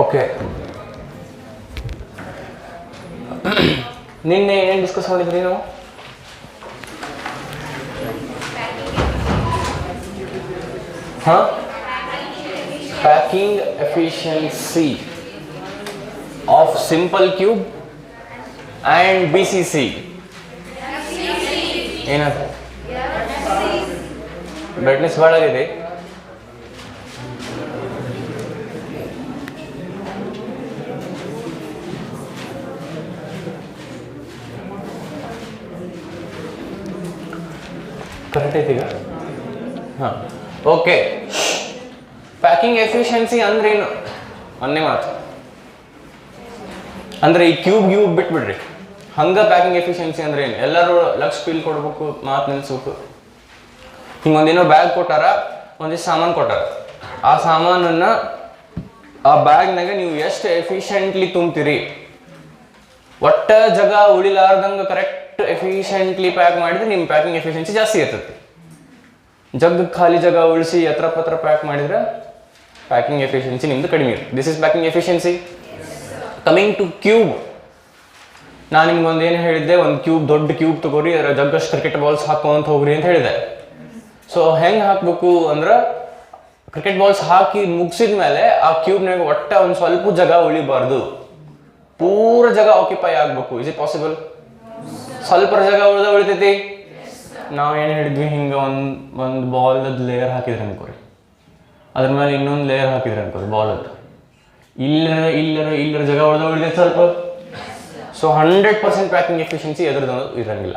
Okay, ನಿನ್ನೆ ಏನೇನು discuss ಮಾಡಿದ್ರಿ ನಾವು? ಹಾಂ, packing efficiency of simple cube and B C C. ಏನದು ಬ್ರೈಟ್ನೆಸ್ ಭಾಳ ಇದೆ. ಕರೆಕ್ಟ್ ಐತಿ ಈಗ? ಹಾಂ, ಓಕೆ. ಪ್ಯಾಕಿಂಗ್ ಎಫಿಷಿಯನ್ಸಿ ಅಂದ್ರೇನು? ಒಂದೇ ಮಾತು ಅಂದರೆ ಈ ಕ್ಯೂಬ್ ಬಿಟ್ಬಿಡ್ರಿ. ಹಂಗೆ ಪ್ಯಾಕಿಂಗ್ ಎಫಿಷಿಯನ್ಸಿ ಅಂದ್ರೆ ಏನು? ಎಲ್ಲರೂ ಲಕ್ಷ ಬಿಲ್ ಕೊಡ್ಬೇಕು, ಮಾತು ನಿಲ್ಸ್ಬೇಕು. ಹಿಂಗೊಂದೇನೋ ಬ್ಯಾಗ್ ಕೊಟ್ಟಾರ, ಒಂದಿಷ್ಟು ಸಾಮಾನು ಕೊಟ್ಟಾರ. ಆ ಸಾಮಾನನ್ನು ಆ ಬ್ಯಾಗ್ನಾಗ ನೀವು ಎಷ್ಟು ಎಫಿಷಿಯೆಂಟ್ಲಿ ತುಂಬ್ತೀರಿ, ಒಟ್ಟ ಜಾಗ ಉಳಿಲಾರ್ದಂಗೆ ಕರೆಕ್ಟ್ ಎಫಿಷಿಯೆಂಟ್ಲಿ ಪ್ಯಾಕ್ ಮಾಡಿದ್ರೆ ನಿಮ್ಮ ಪ್ಯಾಕಿಂಗ್ ಎಫಿಷಿಯನ್ಸಿ ಜಾಸ್ತಿ ಇರ್ತೈತಿ. ಖಾಲಿ ಜಾಗ ಉಳಿಸಿ ಎತ್ರ ಪತ್ರ ಪ್ಯಾಕ್ ಮಾಡಿದ್ರೆ ಪ್ಯಾಕಿಂಗ್ ಎಫಿಷಿಯನ್ಸಿ ನಿಮ್ದು ಕಡಿಮೆ ಇರುತ್ತೆ. This is packing efficiency. Coming to cube, ನಾನು ನಿಮ್ಗೊಂದು ಏನು ಹೇಳಿದ್ದೆ, ಒಂದು ಕ್ಯೂಬ್, ದೊಡ್ಡ ಕ್ಯೂಬ್ ತಗೋರಿ, ಅದರ ಜಗ್ಗಷ್ಟು ಕ್ರಿಕೆಟ್ ಬಾಲ್ಸ್ ಹಾಕೋಂತ ಹೋಗ್ರಿ ಅಂತ ಹೇಳಿದೆ. ಸೊ ಹೆಂಗೆ ಹಾಕಬೇಕು ಅಂದ್ರೆ, ಕ್ರಿಕೆಟ್ ಬಾಲ್ಸ್ ಹಾಕಿ ಮುಗಿಸಿದ ಮೇಲೆ ಆ ಕ್ಯೂಬ್ನಾಗ ಒಟ್ಟ ಒಂದು ಸ್ವಲ್ಪ ಜಾಗ ಉಳಿಬಾರ್ದು, ಪೂರ ಜಾಗ ಆಕ್ಯುಪೈ ಆಗಬೇಕು. Is it possible? ಸ್ವಲ್ಪ ಜಾಗ ಉಳಿತೈತಿ. ನಾವು ಏನು ಹೇಳಿದ್ವಿ, ಹಿಂಗೆ ಒಂದು ಬಾಲ್ದು ಲೇಯರ್ ಹಾಕಿದ್ರೆ ಅನ್ಕೋರಿ, ಅದ್ರ ಮೇಲೆ ಇನ್ನೊಂದು ಲೇಯರ್ ಹಾಕಿದ್ರೆ ಅನ್ಕೋರಿ ಬಾಲದ್ದು, ಇಲ್ಲರ ಜಾಗ ಉಳಿದೈತೆ ಸ್ವಲ್ಪ. ಸೊ 100% ಪ್ಯಾಕಿಂಗ್ ಎಫಿಷಿಯನ್ಸಿ ಎದ್ರದ್ದು ಇರಂಗಿಲ್ಲ.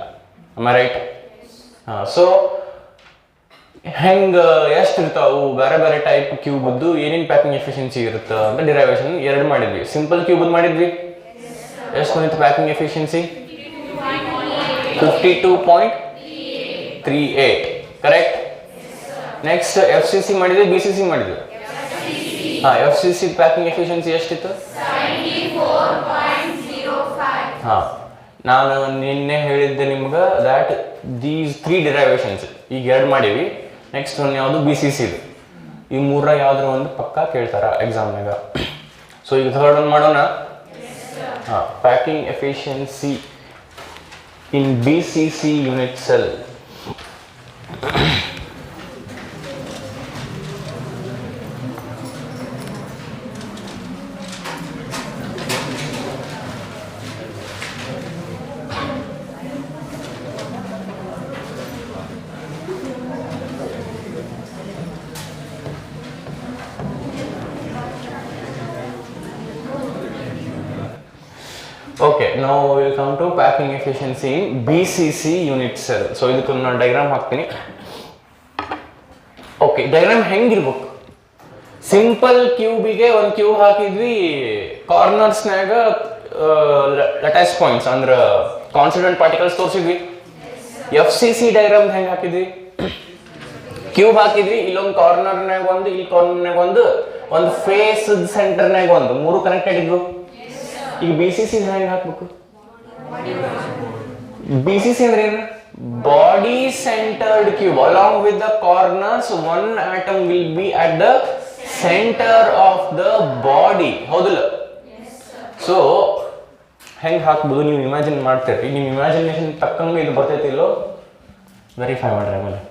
Am I right? ಹಾಂ. ಸೊ ಹೆಂಗೆ ಎಷ್ಟು ಇರ್ತಾವು ಬೇರೆ ಬೇರೆ ಟೈಪ್ ಕ್ಯೂಬದ್ದು ಏನೇನು ಪ್ಯಾಕಿಂಗ್ ಎಫಿಷಿಯನ್ಸಿ ಇರುತ್ತೆ ಅಂತ ಡಿರೈವೇಷನ್ 2 ಮಾಡಿದ್ವಿ. ಸಿಂಪಲ್ ಕ್ಯೂಬದ್ದು ಮಾಡಿದ್ವಿ. ಎಷ್ಟು ಬಂದಿತ್ತು packing efficiency? 52.38. Correct. Next F C C ಮಾಡಿದ್ವಿ, ಬಿ ಸಿ ಸಿ ಮಾಡಿದ್ವಿ. ಹಾಂ, F C C packing efficiency ಎಷ್ಟಿತ್ತು? 74.05. ಹಾಂ, ನಾನು ನಿನ್ನೆ ಹೇಳಿದ್ದೆ ನಿಮ್ಗೆ ದ್ಯಾಟ್ ದೀಸ್ 3 ಡಿರೈವೇಷನ್ಸ್ ಈಗ 2 ಮಾಡೀವಿ. ನೆಕ್ಸ್ಟ್ ಒಂದು ಯಾವುದು? B C C. ಈ 3 ಯಾವ್ದಾರ ಒಂದು ಪಕ್ಕ ಕೇಳ್ತಾರ ಎಕ್ಸಾಮ್ನಾಗ. ಸೊ ಈಗ ಥರ್ಡ್ ಒಂದು ಮಾಡೋಣ. ಹಾಂ, packing efficiency in B C C unit cell. Okay, now we will come to packing efficiency in BCC unit cell. So ಇದಕ್ಕೆ ನಾನು ಡಯಾಗ್ರಾಮ್ ಹಾಕ್ತೀನಿ. ಓಕೆ, ಡಯಾಗ್ರಾಮ್ ಹೆಂಗಿರ್ಬೇಕು? ಸಿಂಪಲ್ ಕ್ಯೂಬಿಗೆ ಒಂದು ಕ್ಯೂಬ್ ಹಾಕಿದ್ವಿ, ಕಾರ್ನರ್ಸ್ನಾಗ ಲಟೈಸ್ ಪಾಯಿಂಟ್ಸ್ ಅಂದ್ರೆ ಕಾನ್ಸ್ಟಿಟ್ಯೂಯೆಂಟ್ ಪಾರ್ಟಿಕಲ್ಸ್ ತೋರಿಸಿದ್ವಿ. ಎಫ್ ಸಿ ಸಿ ಡಯಾಗ್ರಾಮ್ ಹೆಂಗೆ ಹಾಕಿದ್ವಿ? ಕ್ಯೂಬ್ ಹಾಕಿದ್ವಿ, ಇಲ್ಲೊಂದು ಕಾರ್ನರ್ನಾಗ ಒಂದು, ಇಲ್ಲಿ ಕಾರ್ನರ್ನಾಗ ಒಂದು ಫೇಸ್ ಸೆಂಟರ್ನಾಗ ಒಂದು, 3 ಕನೆಕ್ಟೆಡ್ ಇದ್ವು. ಈಗ ಬಿ ಸಿ ಸಿ ಹೆಂಗೆ ಹಾಕ್ಬೇಕು? ಬಿ ಸಿ ಸಿ ಅಂದ್ರೆ ಏನು? Body centred cube. Along with the corners, one atom will be at the centre of the body. ಹೌದಲ್ಲ? ಸೊ ಹೆಂಗೆ ಹಾಕ್ಬೋದು ನೀವು ಇಮ್ಯಾಜಿನ್ ಮಾಡ್ತೀರಿ. ನಿಮ್ಮ ಇಮ್ಯಾಜಿನೇಷನ್ ತಕ್ಕಂಗೆ ಇದು ಬರ್ತೈತಿ ಇಲ್ಲೋ ವೆರಿಫೈ ಮಾಡ್ರಿ. ಆಮೇಲೆ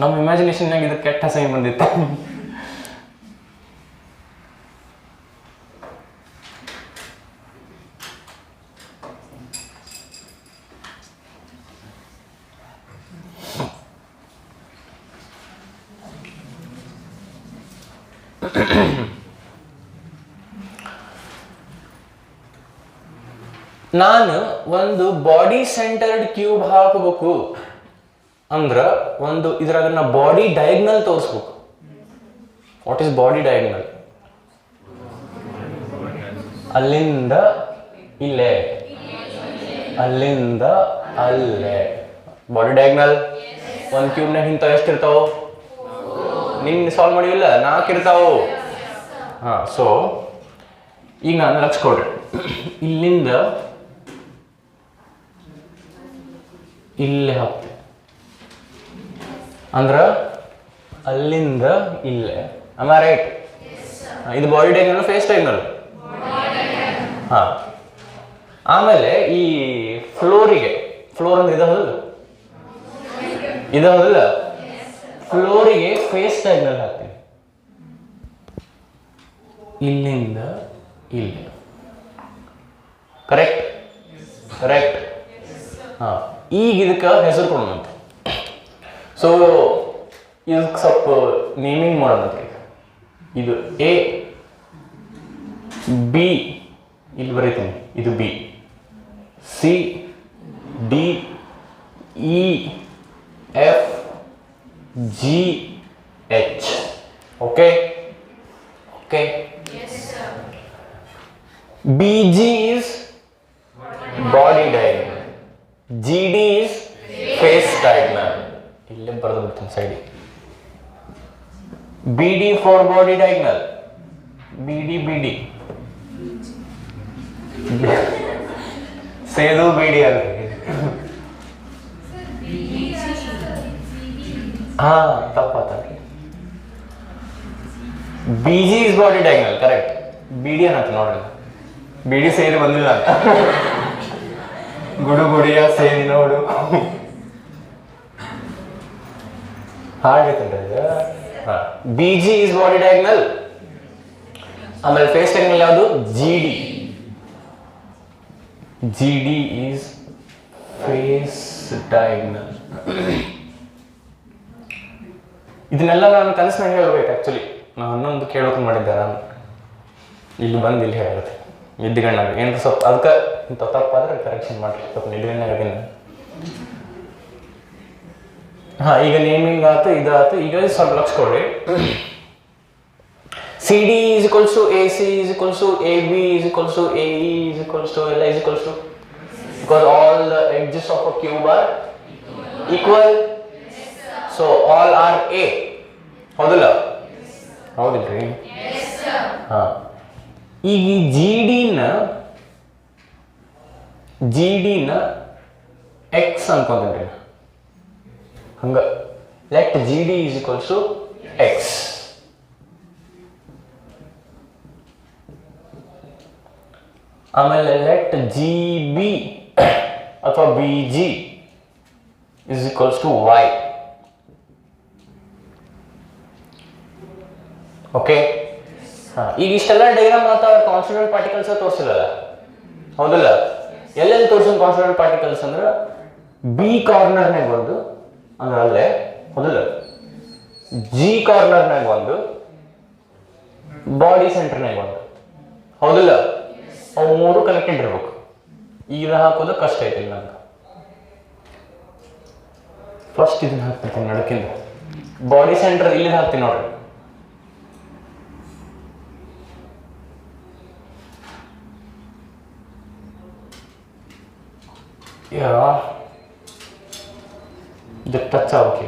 ನಮ್ಮ ಇಮ್ಯಾಜಿನೇಷನ್ನಾಗ ಇದು ಕೆಟ್ಟ ಸೈನ್ ಬಂದಿತ್ತು. ನಾನು ಒಂದು ಬಾಡಿ ಸೆಂಟರ್ಡ್ ಕ್ಯೂಬ್ ಹಾಕಬೇಕು ಅಂದ್ರ ಒಂದು ಇದ್ರಾಗ ನಾ ಬಾಡಿ ಡಯಾಗ್ನಲ್ ತೋರಿಸ್ಬೇಕು. What is body diagonal? ಅಲ್ಲಿಂದ ಇಲ್ಲೇ, ಅಲ್ಲಿಂದ ಅಲ್ಲೇ ಬಾಡಿ ಡಯಾಗ್ನಲ್. ಒಂದು ಕ್ಯೂಬ್ನಾಗ ಇಂಥ ಎಷ್ಟು ಇರ್ತಾವ? ನಿನ್ನ ಸಾಲ್ವ್ ಮಾಡಿಲ್ಲ, 4 ಇರ್ತಾವು. ಹಾಂ, ಸೊ ಈಗ ನಾನು ಲಕ್ಷ ಕೊಡ್ರಿ, ಇಲ್ಲಿಂದ ಇಲ್ಲೇ ಹಾಕ್ತೆ ಅಂದ್ರ ಅಲ್ಲಿಂದ ಇಲ್ಲೇ. Am I right? ಇದು ಬಾಡಿ ಡಯಾಗ್ನಲ್, ಫೇಸ್ ಡಯಾಗ್ನಲ್. ಹಾ, ಆಮೇಲೆ ಈ ಫ್ಲೋರಿಗೆ, ಫ್ಲೋರ್ ಅಂದ್ರೆ ಇದಾವಲ್ಲ, ಫ್ಲೋರಿಗೆ ಫೇಸ್ ಡಯಾಗ್ನಲ್ ಹಾಕ್ತೀನಿ, ಇಲ್ಲಿಂದ ಇಲ್ಲಿ. ಕರೆಕ್ಟ್. ಹಾ, ಈಗ ಇದಕ್ಕೆ ಹೆಸರು ಕೊಡೋಣಂತೆ. ಸೊ ಇದಕ್ಕೆ ಸ್ವಲ್ಪ ನೇಮಿಂಗ್ ಮಾಡೋಣಂತೆ. ಇದು ಎ, ಬಿ ಇಲ್ಲಿ ಬರೀತೀನಿ, ಇದು B, C, D, E, F, G, H. Okay. BG is body diagonal, GD is face diagonal. ಇಲ್ಲೇ ಬರೆದು ಬಿಡ್ತೀನಿ ಸೈಡಿಗೆ. BD for body diagonal, BD ಸೇದು BD ಅಲ್ರಿ. ಹಾ, ತಪ್ಪಾತಲ್ರಿ. BG is body diagonal, correct. BD ಅನ್ನತ್ತೆ ನೋಡ್ರಿ, BD ಸೇರಿ ಬಂದಿಲ್ಲ ಅಂತ. ಗುಡಿಯ ಸೇರಿ ನೋಡು ಹಾಗೈತಲ್ರಿ ಇದು. ಹಾ, BG is body diagonal. ಆಮೇಲೆ ಫೇಸ್ ಡಯಾಗ್ನಲ್ ಯಾವುದು? GD is face diagonal. ಇದನ್ನೆಲ್ಲ ನಾನು ಕನಸಿನಾಗ ಹೇಳ್ಬೇಕು. ಆಕ್ಚುಲಿ ನಾನು ಇನ್ನೊಂದು ಕೇಳೋಕೆ ಮಾಡಿದ್ದೆ, ನಾನು ಇಲ್ಲಿ ಬಂದು ಇಲ್ಲಿ ಹೇಳುತ್ತೆ ನಿದ್ದಿಗಣ್ಣಾಗ ಏನು ಸ್ವಲ್ಪ ಅದಕ್ಕೆ ಇಂಥ ತಪ್ಪಾದ್ರೆ ಕರೆಕ್ಷನ್ ಮಾಡಿ, ಸ್ವಲ್ಪ ನಿದ್ದಿಗಣ್ಣಾಗ. ಹಾಂ, ಈಗ ನೇಮಿಂಗ್ ಆಯ್ತು, ಇದಾಯ್ತು. ಈಗ ಸ್ವಲ್ಪ ಲಕ್ಷ ಕೊಡ್ರಿ. CD is equals to AC is equals to AB is equals to AE is equals to LI is equals to, because all the edges of a cube are equal. So all are A. ಹೌದಲ್ಲ? ಹೌದಿಲ್ರಿ? ಹಾಂ, ಈಗ GD ನ X ಅನ್ಕೊಂತೀನಿ. ಹಂಗ let GD is equals to X. ಆಮೇಲೆ let GB ಅಥವಾ BG is equals to Y. Okay. ಹಾಂ, ಈಗ ಇಷ್ಟೆಲ್ಲ ಡೈಗ್ರಾಮ್ ಮಾತ್ರ ಕಾನ್ಸ್ಟಿಟ್ಯೂಯೆಂಟ್ ಪಾರ್ಟಿಕಲ್ಸ್ ತೋರಿಸಿಲ್ಲಲ್ಲ, ಹೌದಲ್ಲ? ಎಲ್ಲೆಲ್ಲಿ ತೋರಿಸೋದು ಕಾನ್ಸ್ಟಿಟ್ಯೂಯೆಂಟ್ ಪಾರ್ಟಿಕಲ್ಸ್ ಅಂದ್ರೆ ಬಿ ಕಾರ್ನರ್ನಾಗ ಒಂದು, ಅಂದ್ರೆ ಅಲ್ಲೇ, ಹೌದಲ್ಲ? ಜಿ ಕಾರ್ನರ್ನಾಗ ಒಂದು, ಬಾಡಿ ಸೆಂಟರ್ನಾಗ ಒಂದು, ಹೌದಲ್ಲ? ಅವು ಮೂರು ಕನೆಕ್ಟೆಡ್ ಇರ್ಬೇಕು. ಈಗ ಹಾಕೋದು ಕಷ್ಟ ಐತಿ ನಂಗೆ. ಫಸ್ಟ್ ಇದನ್ನ ಹಾಕ್ತೀನಿ ನಡಕಿಂದ, ಬಾಡಿ ಸೆಂಟರ್ ಇಲ್ಲಿ ಹಾಕ್ತೀನಿ ನೋಡ್ರಿ. ಇದು ಟಚ್ ಆಗೋಕೆ.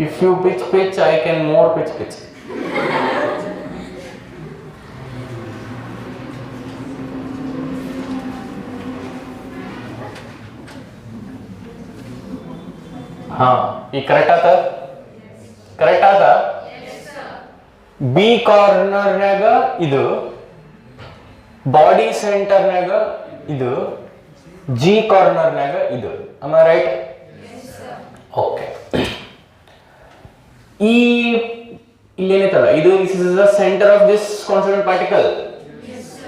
If you pitch, I can more pitch. ಹಾ, ಈ ಕರೆಕ್ಟ್ ಆತ. ಬಿ ಕಾರ್ನರ್ನಾಗ ಇದು, ಬಾಡಿ ಸೆಂಟರ್ನಾಗ ಇದು, ಜಿ ಕಾರ್ನರ್ನಾಗ ಇದು. Am I right? ಓಕೆ. ಇಲ್ಲೇನೈತಲ್ಲ, ಇದು is the centre of this constituent particle.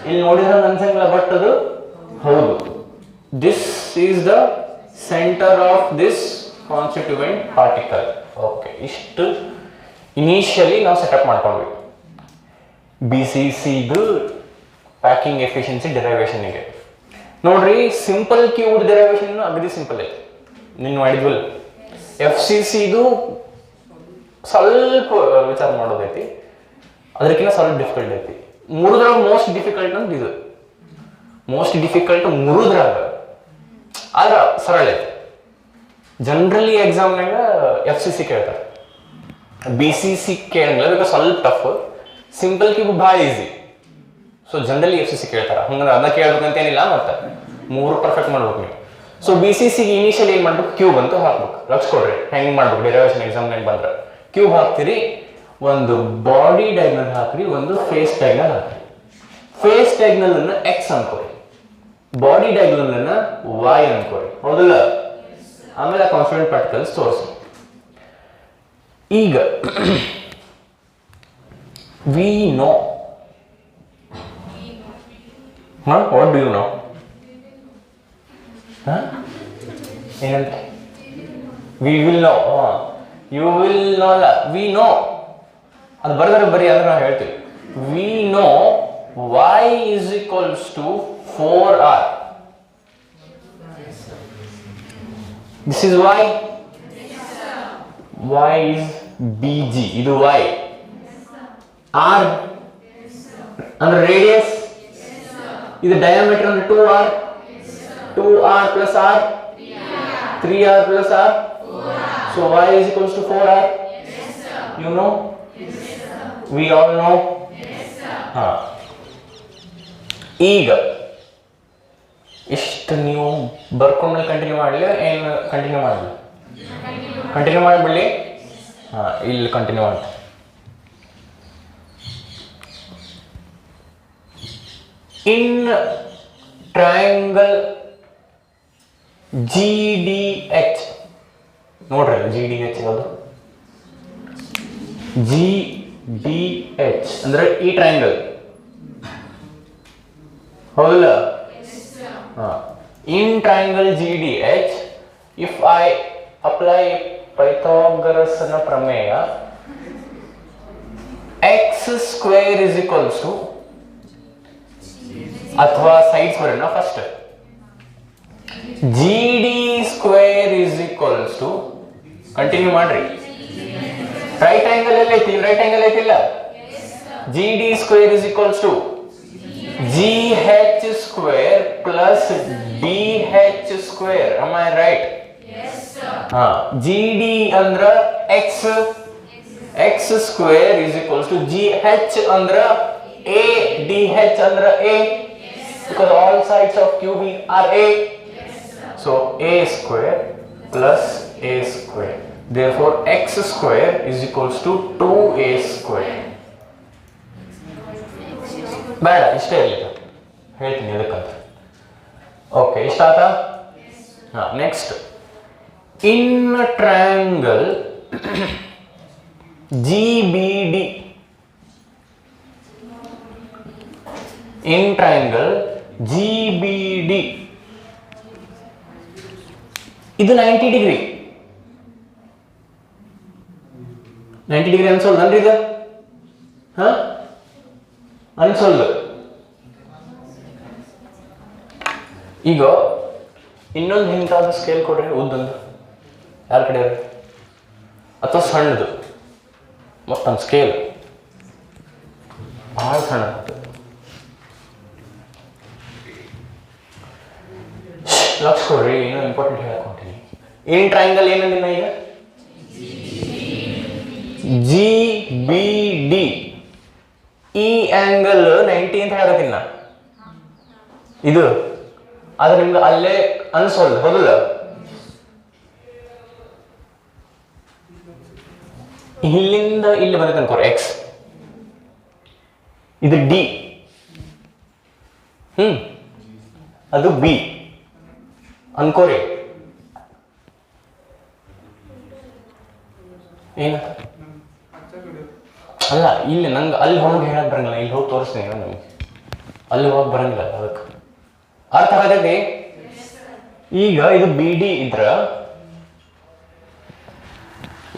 ಇಲ್ಲಿ ನೋಡಿದ್ರೆ ಅನ್ಸಂಗಿಲ್ಲ, ಬಟ್ ಅದು ಹೌದು. This is the centre of this constituent particle. Okay, ಇಷ್ಟು ಇನಿಷಿಯಲಿ ನಾವು ಸೆಟಪ್ ಮಾಡ್ಕೊಂಡ್ವಿ. BCCದು ಪ್ಯಾಕಿಂಗ್ ಎಫಿಷಿಯನ್ಸಿ ಡಿರೈವೇಷನ್ಗೆ ನೋಡ್ರಿ. ಸಿಂಪಲ್ ಕ್ಯೂಬ್ ಡಿರೈವೇಷನ್ ಅಗದಿ ಸಿಂಪಲ್ ಐತಿ, ನೀನು ಮಾಡಿದ್ವಲ್ಲ. FCCದು ಸ್ವಲ್ಪ ವಿಚಾರ ಮಾಡೋದೈತಿ, ಅದಕ್ಕಿಂತ ಸ್ವಲ್ಪ ಡಿಫಿಕಲ್ಟ್ ಐತಿ. ಮೂರದ್ರಾಗ ಮೋಸ್ಟ್ ಡಿಫಿಕಲ್ಟ್ ಅಂತ ಇದು, ಮೋಸ್ಟ್ ಡಿಫಿಕಲ್ಟ್ ಮೂರದ್ರಾಗ, ಆದ್ರೆ ಸರಳ ಐತಿ. ಜನರಲಿ ಎಕ್ಸಾಮ್ನಾಗ FCC ಕೇಳ್ತಾರೆ, BCC ಕೇಳಂಗಿಲ್ಲ, ಅದಕ್ಕೆ ಸ್ವಲ್ಪ ಟಫ್. ಸಿಂಪಲ್ ಕ್ಯೂಬ್ ಭಾಳ ಈಸಿ. ಸೊ ಜನರಲಿ FCC ಕೇಳ್ತಾರೆ, ಹಂಗಂದ್ರೆ ಅದನ್ನ ಕೇಳ್ಬೇಕಂತೇನಿಲ್ಲ, ಮತ್ತೆ ಮೂರು ಪರ್ಫೆಕ್ಟ್ ಮಾಡ್ಬೇಕು ನೀವು. ಸೊ ಬಿ ಸಿ ಸಿಗೆ ಇನಿಷಿಯಲ್ ಏನು ಮಾಡ್ಬೇಕು, ಕ್ಯೂಬ್ ಅಂತ ಹಾಕ್ಬೇಕು. ಲಕ್ಷ ಕೊಡ್ರಿ ಹೆಂಗೆ ಮಾಡ್ಬೇಕು, ಡೆರಿವೇಷನ್ ಎಕ್ಸಾಮ್ನಾಗ ಬಂದ್ರೆ ಕ್ಯೂಬ್ ಹಾಕ್ತೀರಿ, ಒಂದು ಬಾಡಿ ಡಯಾಗ್ನಲ್ ಹಾಕ್ರಿ, ಒಂದು ಫೇಸ್ ಡಯಾಗ್ನಲ್ ಹಾಕ್ರಿ. ಫೇಸ್ ಡಯಾಗ್ನಲ್ ಅನ್ನ ಎಕ್ಸ್ ಅನ್ಕೋರಿ, ಬಾಡಿ ಡಯಾಗ್ನಲ್ ಅನ್ನ ವೈ ಅನ್ಕೋರಿ, ಹೌದಲ್ಲ? ಆಮೇಲೆ ಆ ಕಾನ್ಸ್ಟೆಂಟ್ ಪಾರ್ಟಿಕಲ್ಸ್ ತೋರಿಸಿ. ಈಗ we know, what do you know? ಏನಂತ? We will know, you will know ಅಲ್ಲ, ವಿ ನೋ. ಅದು ಬರ್ತಾರೆ ಬರೀ ಅಂದ್ರೆ ನಾವು ಹೇಳ್ತೀವಿ. We know y is equals to 4r. This is y. Y is bg. ಇದು y. r ಅಂದ್ರೆ ರೇಡಿಯಸ್. ಇದು ಡಯಾಮೀಟರ್ ಅಂದ್ರೆ 2r. 2r plus r. 3r plus r. So y is equals to 4r. You know? We all know. ಹಾ, ಈಗ ಇಷ್ಟು ನೀವು ಬರ್ಕೊಂಡ್ಮೇಲೆ continue ಮಾಡಲಿ ಏನು ಕಂಟಿನ್ಯೂ ಮಾಡಲಿ? ಕಂಟಿನ್ಯೂ ಮಾಡಿಬಿಡಲಿ. ಹಾಂ, ಇಲ್ಲಿ ಕಂಟಿನ್ಯೂ ಮಾಡ್ತೀನಿ. In triangle G D H, ನೋಡ್ರಿ ಜಿ ಡಿ ಎಚ್ ಯಾವುದು? ಜಿ ಡಿ ಎಚ್ ಅಂದ್ರೆ ಈ ಟ್ರಯಾಂಗಲ್, ಹೌದಲ್ಲ? In triangle GDH, if I apply Pythagoras ಪ್ರಮೇಯ, x square is equals to, ಅಥವಾ ಸೈಡ್ಸ್ ಬರೋಣ first, GD square is equals to, continue ಮಾಡ್ರಿ. Right angle ಎಲ್ಲ ಐತಿ, ರೈಟ್ ಆಂಗಲ್ ಐತಿಲ್ಲ? GD square is equals to GH square plus BH square. Am I right? Yes, sir. GD andra x, x square is equals to GH andra A, DH andra A. Yes, because all sides of cube are A. Yes, sir. So A square plus A square. Therefore x square is equals to 2A square. ಬೇಡ, ಇಷ್ಟೇ ಇರಲಿ, ಹೇಳ್ತೀನಿ ಅದಕ್ಕಂತ. Okay, ಇಷ್ಟ ಆಯ್ತಾ? ಹಾಂ, next. In triangle G B D, in triangle G B D, ಇದು 90 degree. 90 degree ಅನ್ಸೋಲ್ದನ್ರಿ ಇದು? ಹಾಂ, ಅನ್ಸೋಲ್ದು. ಈಗ ಇನ್ನೊಂದು ಇಂಥದ್ದು ಸ್ಕೇಲ್ ಕೊಡ್ರಿ, ಉದ್ದೊಂದು ಯಾರ ಕಡೆ ಅಥವಾ ಸಣ್ಣದು, ಮತ್ತೊಂದು ಸ್ಕೇಲ್ ಭಾಳ ಸಣ್ಣ. ಲಕ್ಷ ಕೊಡ್ರಿ, ಏನೋ ಇಂಪಾರ್ಟೆಂಟ್ ಹೇಳಕೊಂತೀನಿ. ಇನ್ ಟ್ರಯಾಂಗಲ್ ಏನಂದಿನ ಈಗ? G B D. ಈ ಆಂಗಲ್ 90 ಅಂತ ಹೇಳಕತ್ತೀನಿ ನಾ. ಇದು ಆದ್ರೆ ನಿಮ್ಗೆ ಅಲ್ಲೇ ಅನ್ಸೋಲ್ಲ, ಹೌದಲ್ಲ? ಇಲ್ಲಿಂದ ಇಲ್ಲಿ ಬಂದೈತೆ ಅನ್ಕೋರಿ ಎಕ್ಸ್, ಇದು ಡಿ, ಅದು ಬಿ ಅನ್ಕೋರಿ. ಏನ ಅಲ್ಲ, ಇಲ್ಲಿ ನಂಗೆ ಅಲ್ಲಿ ಹೋಗಿ ಹೇಳಕ್ ಬರಂಗಿಲ್ಲ, ಇಲ್ಲಿ ಹೋಗಿ ತೋರಿಸ್ತೀನಿ ನಮಗೆ, ಅಲ್ಲಿ ಹೋಗಿ ಬರಂಗಿಲ್ಲ. ಅದಕ್ಕೆ ಅರ್ಥ ಆಗತೈತಿ? ಈಗ ಇದು ಬಿ ಡಿ ಇದ್ರ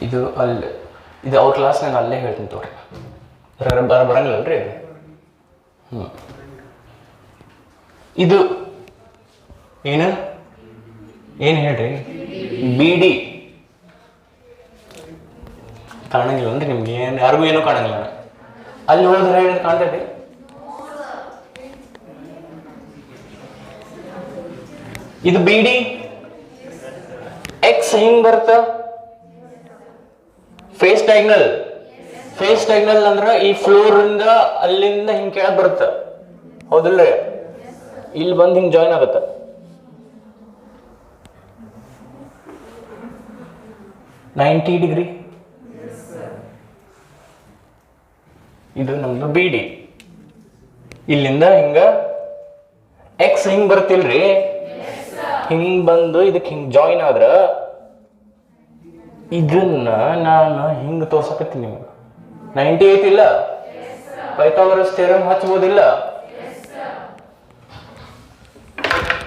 ಇದು ಅಲ್ಲಿ, ಇದು ಅವ್ರ ಕ್ಲಾಸ್ನಾಗ ಅಲ್ಲೇ ಹೇಳ್ತೀನಿ ತೋರಿ, ಬರಂಗಿಲ್ಲಲ್ರಿ ಇದು. ಇದು ಏನು ಹೇಳ್ರಿ? ಬಿ ಡಿ ಕಾಣಂಗಿಲ್ಲ ಅಂದ್ರೆ ನಿಮ್ಗೆ ಏನು, ಯಾರಿಗೂ ಏನೂ ಕಾಣಂಗಿಲ್ಲ. ಅಲ್ಲಿ ಹೋದ್ರೆ ಹೇಳಿ ಕಾಣ್ತೈತಿ. ಇದು ಬಿ ಡಿ. ಎಕ್ಸ್ ಹಿಂಗ್ ಬರ್ತ ಫೇಸ್ ಡಯಾಗ್ನಲ್. ಫೇಸ್ ಡಯಾಗ್ನಲ್ ಅಂದ್ರ ಈ ಫ್ಲೋರ್ ಇಂದ ಅಲ್ಲಿಂದ ಹಿಂಗ್ ಕೆಳಗ್ ಬರುತ್ತ, ಹೌದಿಲ್ಲ? ಇಲ್ಲಿ ಬಂದು ಹಿಂಗ್ ಜಾಯಿನ್ ಆಗತ್ತ. 90 ಡಿಗ್ರಿ. ಇದು ನಮ್ದು ಬಿ ಡಿ. ಇಲ್ಲಿಂದ ಹಿಂಗ ಎಕ್ಸ್ ಹಿಂಗ್ ಬರ್ತಿಲ್ರಿ, ಹಿಂಗ್ ಬಂದು ಇದಕ್ಕೆ ಹಿಂಗ್ ಜಾಯಿನ್ ಆದ್ರ ಇದನ್ನ ನಾನು ಹಿಂಗ್ ತೋರ್ಸಕತ್ತೀನಿ ನಿಮ್ಗೆ. 90 ಐತಿಲ್ಲ, ಪೈಥಾಗರಸ್ ಥಿಯರಮ್ ಹಚ್ಬೋದಿಲ್ಲ.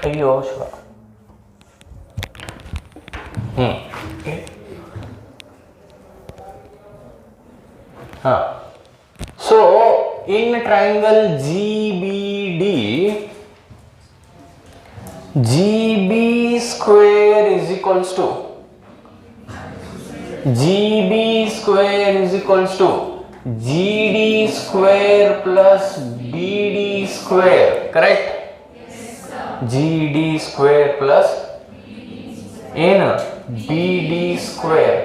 ಅಯ್ಯೋ ಶಿವ. ಹಾ, so in triangle GBD, GB square is equals to GB square is equals to GD square plus BD square, correct? GD square plus ಏನು BD square.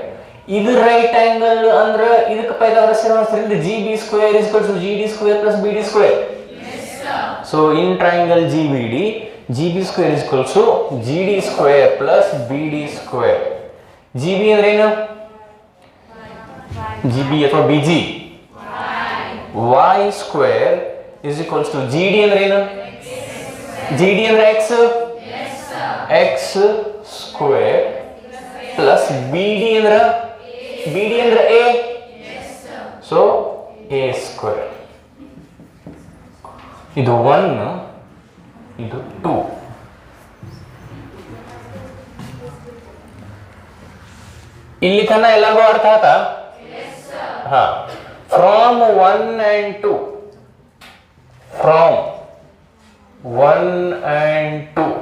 ಇದು ರೈಟ್ ಆಂಗಲ್ ಅಂದ್ರೆ ಇದಕ್ಕೆ Pythagoras theorem GB square is equals to GD square plus BD square. So in triangle GBD, GB square is equals to GD square plus BD square. GB ಅಂದ್ರೆ ಏನು? GB ಅಥವಾ BG? Y square is equals to GD ಅಂದ್ರೆ ಏನು? GD ಅಂದ್ರೆ X? X square plus BD ಅಂದ್ರೆ A? So A square. ಇದು 1, ಇದು 2. ಇಲ್ಲಿ ತನಕ ಎಲ್ಲರಿಗೂ ಅರ್ಥ ಆಯ್ತಾ? ಹಾ. From 1 and 2, from 1 and 2,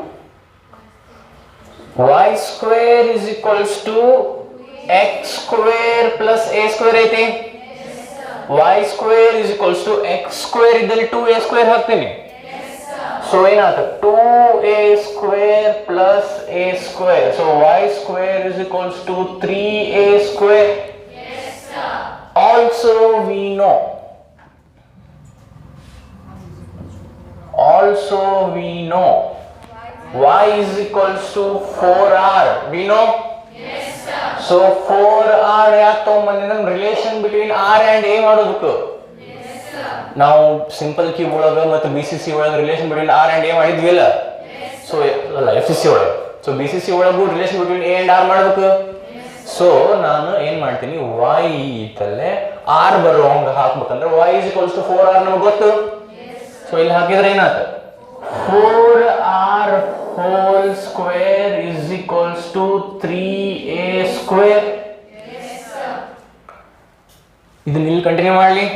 y square is equals to x square plus a square ಐತಿ. y square is equals to x square ಇದ್ದಲ್ಲಿ 2a square ಹಾಕ್ತೀನಿ. ಸೊ ಏನಾಗುತ್ತೆ? 2a square plus a square. So y square is equals to 3a square. Also we know y is equals to 4r. We know? So 4r ಯಾಕೆ ತಗೊಂಡ್ಬಂದಿದ್ದ? Relation between r and a ಮಾಡೋದಕ್ಕೆ. ನಾವು simple cube ಒಳಗೆ ಮತ್ತು BCC ಒಳಗೆ relation between r and a ಮಾಡಿದ್ವಿ ಅಲ್ಲ? So ಅಲ್ಲ, FCC ಒಳಗೆ. ಸೊ BCC ಒಳಗೂ relation between a and r ಮಾಡಬೇಕು. ಸೊ ನಾನು ಏನ್ ಮಾಡ್ತೀನಿ, y ಇತ್ತಲ್ಲೇ r ಬರೋ ಹಂಗ ಹಾಕ್ಬೇಕಂದ್ರೆ y is equals to 4r ನಮಗೆ ಗೊತ್ತು. ಸೊ ಇಲ್ಲಿ ಹಾಕಿದ್ರೆ ಏನಾಯ್ತು? 4r whole square is equals to 3a square. ಇದನ್ನ ಇಲ್ಲಿ ಕಂಟಿನ್ಯೂ ಮಾಡಲಿ.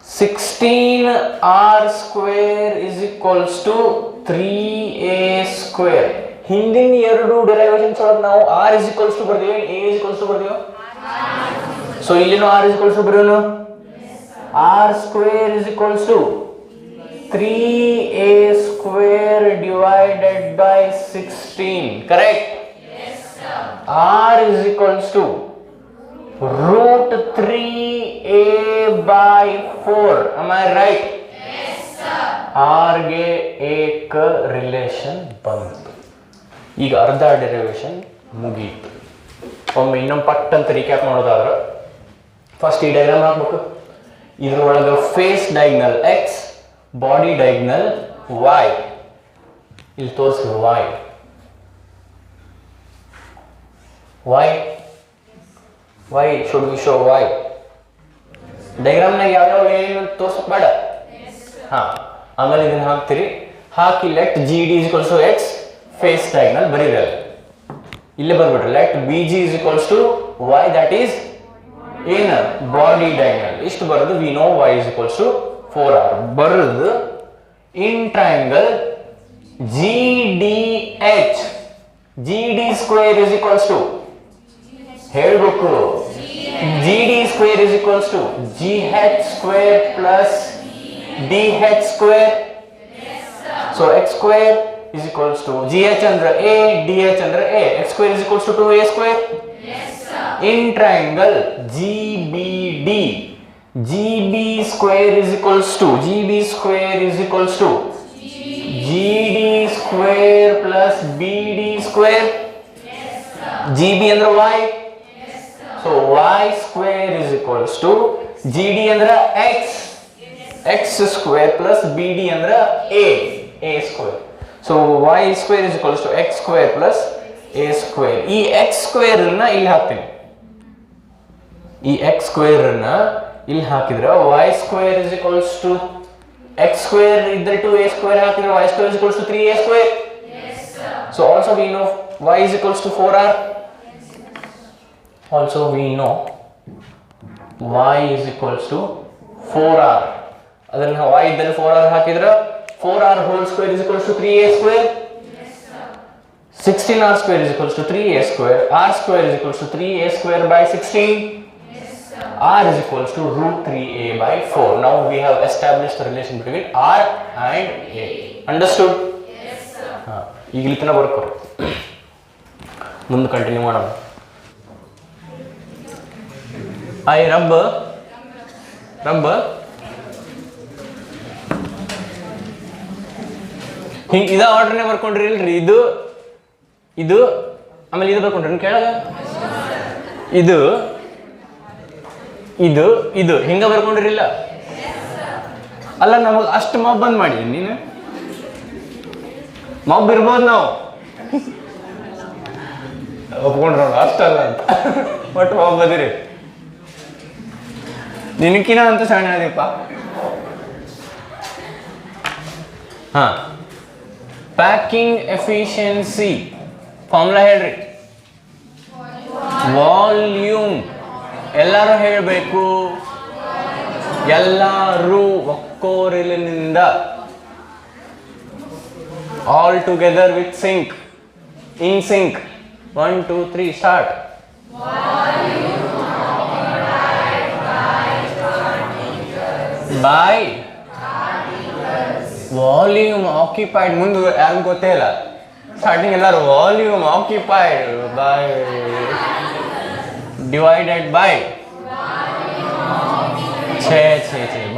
16r square is equals to 3a square. ಹಿಂದಿನ ಎರಡು ಡೆರಿವೇಷನ್ಸ್ ಒಳಗೆ ನಾವು r is equals to ಬರ್ತೀವಿ, a is equals to ಬರ್ತೀವಿ. ಸೊ ಇಲ್ಲಿನೂ r is equals to ಬರೋನು. r square is equals to 3a square divided by 16, correct? R is equals to root 3a by 4. Am I right? Yes sir. R ಗೆ ಏಕ relation ಬಂತು. ಈಗ ಅರ್ಧ derivation ಮುಗೀತು. ಒಮ್ಮೆ ಇನ್ನೊಂದು ಪಟ್ ಅಂತ ರೀಕ್ಯಾಪ್ ಮಾಡೋದಾದ್ರೆ ಫಸ್ಟ್ ಈ ಡಯಾಗ್ರಾಮ್ ಹಾಕ್ಬೇಕು. ಇದ್ರೊಳಗೆ face diagonal x, body diagonal y. ಇಲ್ಲಿ ತೋರಿಸಿ y should we show y? ಡಯಾಗ್ರಾಮ್ನಾಗ ಯಾವ್ಯಾವ ಏನು ತೋರ್ಸಕ್ ಬೇಡ. ಹಾ, ಆಮೇಲೆ ಇದನ್ನ ಹಾಕ್ತೀರಿ. ಹಾಕಿ let GD is equals to x, face diagonal ಬರೀರಿ. ಇಲ್ಲೇ ಬರ್ಬಿಟ್ರಿ. Let BG is equals to y, that is ಏನು ಬಾಡಿ ಡಯಾಗ್ನಲ್. ಇಷ್ಟು ಬರೋದು we know y is equals to 4r. ಬರೋದು in triangle GDH, GD square is equals to ಹೇಳ್ಬೇಕು. GD square is equals to GH square plus DH square. So x square is equals to GH under A, DH under A. X square is equals to 2A square. In triangle GBD, GB square is equals to GD square plus BD square. GB ಅಂದ್ರೆ y. So y square is equals to GD ಅಂದ್ರೆ x square plus BD ಅಂದ್ರೆ a square. So y square is equals to x square plus a square. ಈ x square ಅನ್ನ ಇಲ್ಲಿ ಹಾಕ್ತೀನಿ. ಈ x square ಅನ್ನ ಇಲ್ಲಿ ಹಾಕಿದ್ರೆ y square is equals to x square ಇದ್ರೆ to a square ಹಾಕಿದ್ರೆ y square is equals to 3a square. Yes sir. So also we know y is equals to 4r. Also we know y is equals to 4r. ಅದನ್ನ y ಇದ್ದಲ್ಲಿ 4r ಹಾಕಿದ್ರೆ 4r whole square is equals to 3a square. Yes sir. 16r square is equals to 3a square. R square is equals to 3a square by 16. Yes sir. R is equals to root 3a by 4. Now we have established the relation between R and a. Understood? Yes sir. ಈಗ ಇಲ್ಲಿ ತನಕ ಬರ್ಕೊ ಮುಂದೆ continue ಮಾಡೋಣ. I rub ಹಿಂಗೆ ಇದ ಆರ್ಡರ್ನೇ ಬರ್ಕೊಂಡ್ರಿ ಇಲ್ರಿ. ಇದು ಆಮೇಲೆ ಇದು ಬರ್ಕೊಂಡ್ರಿ ಕೇಳಾಗ ಇದು ಹಿಂಗ ಬರ್ಕೊಂಡಿರಿಲ್ಲ. ಅಲ್ಲ ನಮಗ್ ಅಷ್ಟು ಮಾಬ್ ಬಂದ್ ಮಾಡಿ ನೀನು ಮಾಬ್ ಇರ್ಬೋದು ನಾವು ಒಪ್ಕೊಂಡ್ರ ಅಷ್ಟಲ್ಲ ಅಂತ ಒಟ್ಟು ಮಾಬ್ ಬದಿರಿ ನಿನಕಿನ ಅಂತ ಸಣ್ಣ ಅದೀಪ. ಹಾ ಪ್ಯಾಕಿಂಗ್ ಎಫಿಷಿಯನ್ಸಿ ಫಾರ್ಮುಲಾ ಹೇಳ್ರಿ. ವಾಲ್ಯೂಮ್ ಎಲ್ಲರೂ ಹೇಳಬೇಕು. ಎಲ್ಲರೂ ಒಕ್ಕೋರಿಲಿನಿಂದ all together with sync in sync 1 2 3 start. by volume occupied ಮುಂದೆ ಯಾರು ಗೊತ್ತೇ ಇಲ್ಲ. ಸ್ಟಾರ್ಟಿಂಗ್ ಎಲ್ಲರೂ volume occupied by divided by ಛೇ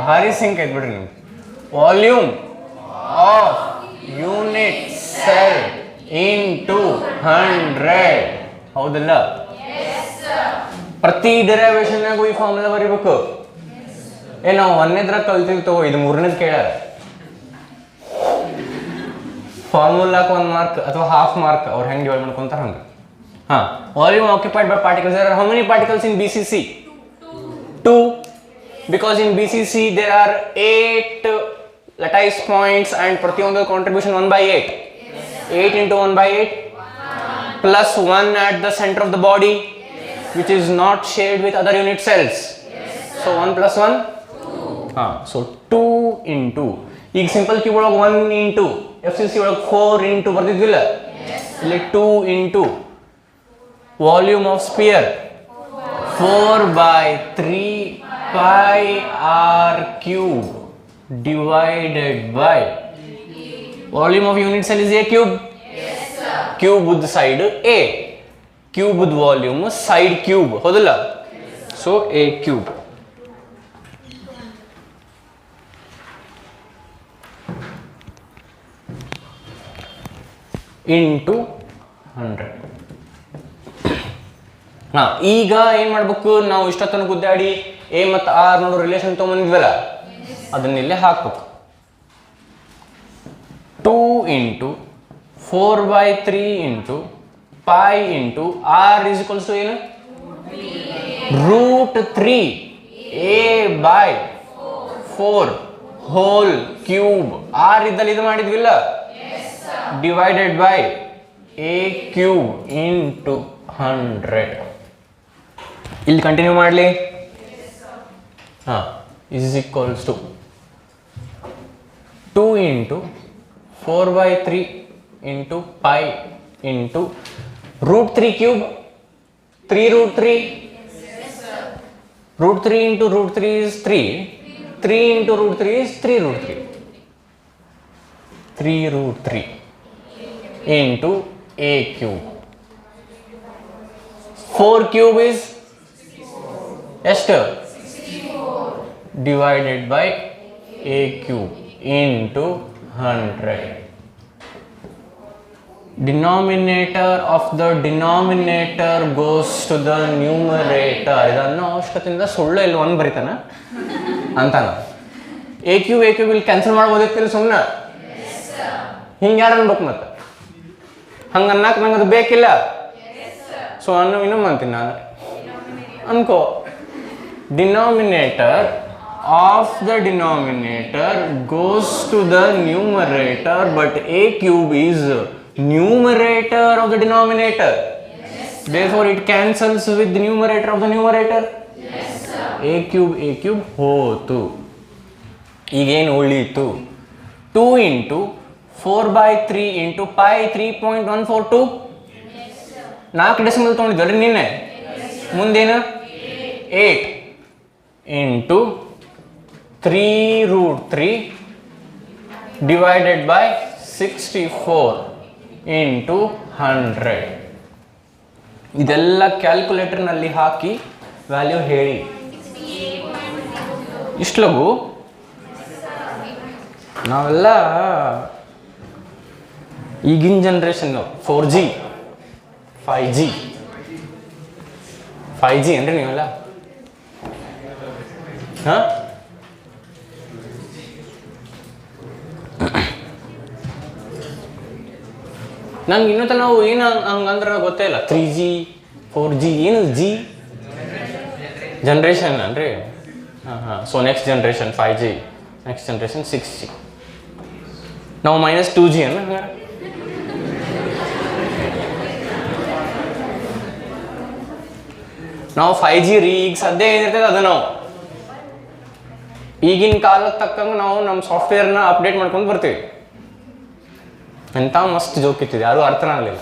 ಭಾರಿ ಸಿಂಕ್ ಐತ್ ಬಿಡ್ರಿ ನಿಮ್ಗೆ. Volume of unit cell into 100 ಹೌದಲ್ಲ? ಪ್ರತಿ ಡೆರಿವೇಶನ್ನಾಗೂ ಈ ಫಾರ್ಮುಲಾ ಬರೀಬೇಕು. ನಾವು ಒಂದನೇದ್ರಾಗ ಕಲ್ತೀವಿ ತಗೋ, ಇದು ಮೂರನೇದು ಕೇಳ್ಯಾರ. ಫಾರ್ಮುಲಾಕ್ 1 ಮಾರ್ಕ್ ಅಥವಾ ಹಾಫ್ ಮಾರ್ಕ್ ಅವ್ರು ಹೆಂಗೆ ಡಿವೈಡ್ ಮಾಡ್ಕೊಂತಾರ ಹಂಗೆ. Volume occupied by particles. there are how many particles in BCC? 2, because in BCC there are 8 lattice points and ಪ್ರತಿಯೊಂದು contribution 1/8. 8 into 1/8 plus 1 at the center of the body, which is not shared with other unit cells. So 1 plus 1 so 2 into ಈಗ simple cube ಒಳಗೆ 1 into FCC ಒಳಗೆ 4 into ಬರ್ತಿದ್ವಿಲ್ಲ, ಇಲ್ಲಿ 2 into volume of sphere 4/3 pi r cube divided by volume of unit cell is a cube. Yes sir. Cube with side a, cube with volume side cube ಹೌದಲ್ಲ? So a cube into 100. ಈಗ ಏನ್ ಮಾಡ್ಬೇಕು, ನಾವು ಇಷ್ಟೊತ್ತನ ಗುದ್ದಾಡಿ A ಮತ್ತು R ನೋಡೋ relation ತೊಗೊಂಡಿದ್ವಲ್ಲ, ಅದನ್ನ ಇಲ್ಲೇ ಹಾಕ್ಬೇಕು. 2 into 4/3 into pi into r is equals to ಏನು? root 3 a by 4 whole cube. r ಇದ್ದಲ್ಲಿ ಇದು ಮಾಡಿದ್ವಿಲ್ಲ, divided by a cube into 100. ಇಲ್ಲಿ ಕಂಟಿನ್ಯೂ ಮಾಡಲಿ. is equals to 2 into 4/3 into pi into root 3 cube 3 root 3. root 3 into root 3 is 3. 3 into root 3 is 3 root 3. 3 root 3 into a cube. 4 cube is ಎಷ್ಟು? 64 divided by a cube into 100. Denominator of the denominator goes to the numerator. ಇದನ್ನು ಅವಶ್ಯಕತೆಯಿಂದ ಸುಳ್ಳು ಇಲ್ಲಿ ಒಂದು ಬರೀತಾನ ಅಂತಾನ. A cube ಇಲ್ಲಿ cancel ಮಾಡ್ಬೋದಿತ್ತಿಲ್ಲ ಸುಮ್ಮನೆ ಹಿಂಗೆ ಯಾರು ಅನ್ಬೇಕು ಮತ್ತೆ ಹಂಗೆ ಅನ್ನಕ್ಕೆ ನಂಗೆ ಅದು ಬೇಕಿಲ್ಲ. ಸೊ ಇನ್ನೊಮ್ಮೆ ಅಂತೀನಿ ನಾನು ಅನ್ಕೋ denominator of the denominator goes to the numerator but a cube is numerator of the denominator. Yes, therefore it cancels with the numerator of the numerator. Yes, sir. a cube ಹೋತು. ಈಗೇನು ಉಳಿಯಿತು 2 into 4/3 into pi 3.142. Yes, sir. 4 decimal ತೊಗೊಂಡಿದ್ರಿ ನಿನ್ನೆ. ಮುಂದೇನು 8 into 3√3 divided by 64 into 100. ಇದೆಲ್ಲ ಕ್ಯಾಲ್ಕುಲೇಟರ್ನಲ್ಲಿ ಹಾಕಿ value ಹೇಳಿ. ಇಷ್ಟು ಲಘು ನಾವೆಲ್ಲ ಈಗಿನ ಜನ್ರೇಷನ್ 4G 5G ಅಂದರೆ ನೀವೆಲ್ಲ ಹಾಂ ನಂಗೆ ಇನ್ನೂ ತನಕ ನಾವು ಏನು ಹಂಗಂದ್ರೆ ಗೊತ್ತೇ ಇಲ್ಲ. 3G 4G ಏನು ಜಿ ಜನ್ರೇಷನ್ ಅನ್ರಿ. ಹಾಂ so next generation 5G, next generation 6G, ನಾವು -2G ಅನ್ನ ಹಂಗಾರೆ. ನಾವು 5G ರೀ ಈಗ ಸದ್ಯ ಏನಿರ್ತದೆ ಅದು ನಾವು ಈಗಿನ ಕಾಲಕ್ಕೆ ತಕ್ಕಂಗೆ ನಾವು ನಮ್ಮ ಸಾಫ್ಟ್ವೇರ್ನ ಅಪ್ಡೇಟ್ ಮಾಡ್ಕೊಂಡು ಬರ್ತೀವಿ. ಎಂಥ ಮಸ್ತ್ ಜೋಕ್ ಇತ್ತಿದೆ, ಯಾರೂ ಅರ್ಥನ ಆಗಲಿಲ್ಲ.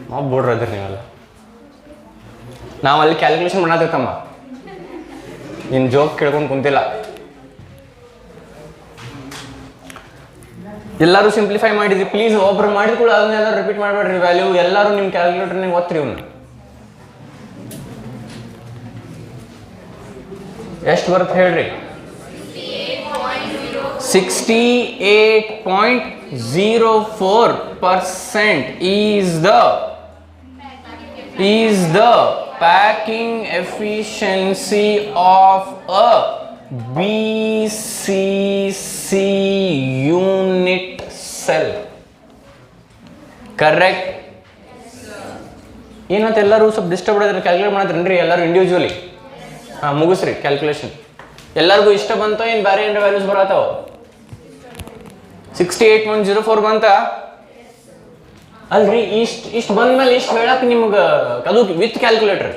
ನಾವು ಬೋಡ್ರದ್ರಿ ನೀವೆಲ್ಲ. ನಾವು ಅಲ್ಲಿ ಕ್ಯಾಲ್ಕುಲೇಷನ್ ಮಾಡತ್ತಮ್ಮ, ನಿನ್ನ ಜೋಕ್ ಕೇಳ್ಕೊಂಡು ಕುಂತಿಲ್ಲ. ಎಲ್ಲರೂ ಸಿಂಪ್ಲಿಫೈ ಮಾಡಿದ್ರಿ ಪ್ಲೀಸ್. ಒಬ್ರು ಮಾಡಿದ ಕೂಡ ಅದನ್ನೆಲ್ಲ ರಿಪೀಟ್ ಮಾಡಬೇಡ್ರಿ ವ್ಯಾಲ್ಯೂ. ಎಲ್ಲರೂ ನಿಮ್ಮ ಕ್ಯಾಲ್ಕುಲೇಟರ್ನಾಗ ಓದ್ತೀರಿ ಇವನ್ನ. ಎಷ್ಟು ಬರುತ್ತೆ ಹೇಳ್ರಿ? 68.04% is the packing efficiency of a BCC unit cell. Correct? ಏನಂತ ಎಲ್ಲರೂ ಸ್ವಲ್ಪ ಡಿಸ್ಟರ್ಬ್ ಮಾಡಿದ್ರೆ ಕ್ಯಾಲ್ಕುಲೇಟ್ ಮಾಡಿದ್ರೇನ್ರಿ ಎಲ್ಲರೂ ಇಂಡಿವಿಜುವಲಿ? ಹಾಂ ಮುಗಿಸ್ರಿ ಕ್ಯಾಲ್ಕುಲೇಷನ್. ಎಲ್ಲರಿಗೂ ಇಷ್ಟ ಬಂತೋ ಏನು ಬೇರೆ ಏನಾರ ವ್ಯಾಲ್ಯೂಸ್ ಬರತ್ತಾವ? 68.04 ಬಂತ ಅಲ್ರಿ? ಇಷ್ಟು ಬಂದ್ಮೇಲೆ ಇಷ್ಟು ಹೇಳಕ್ಕೆ ನಿಮ್ಗೆ ಅದು ವಿತ್ ಕ್ಯಾಲ್ಕುಲೇಟರ್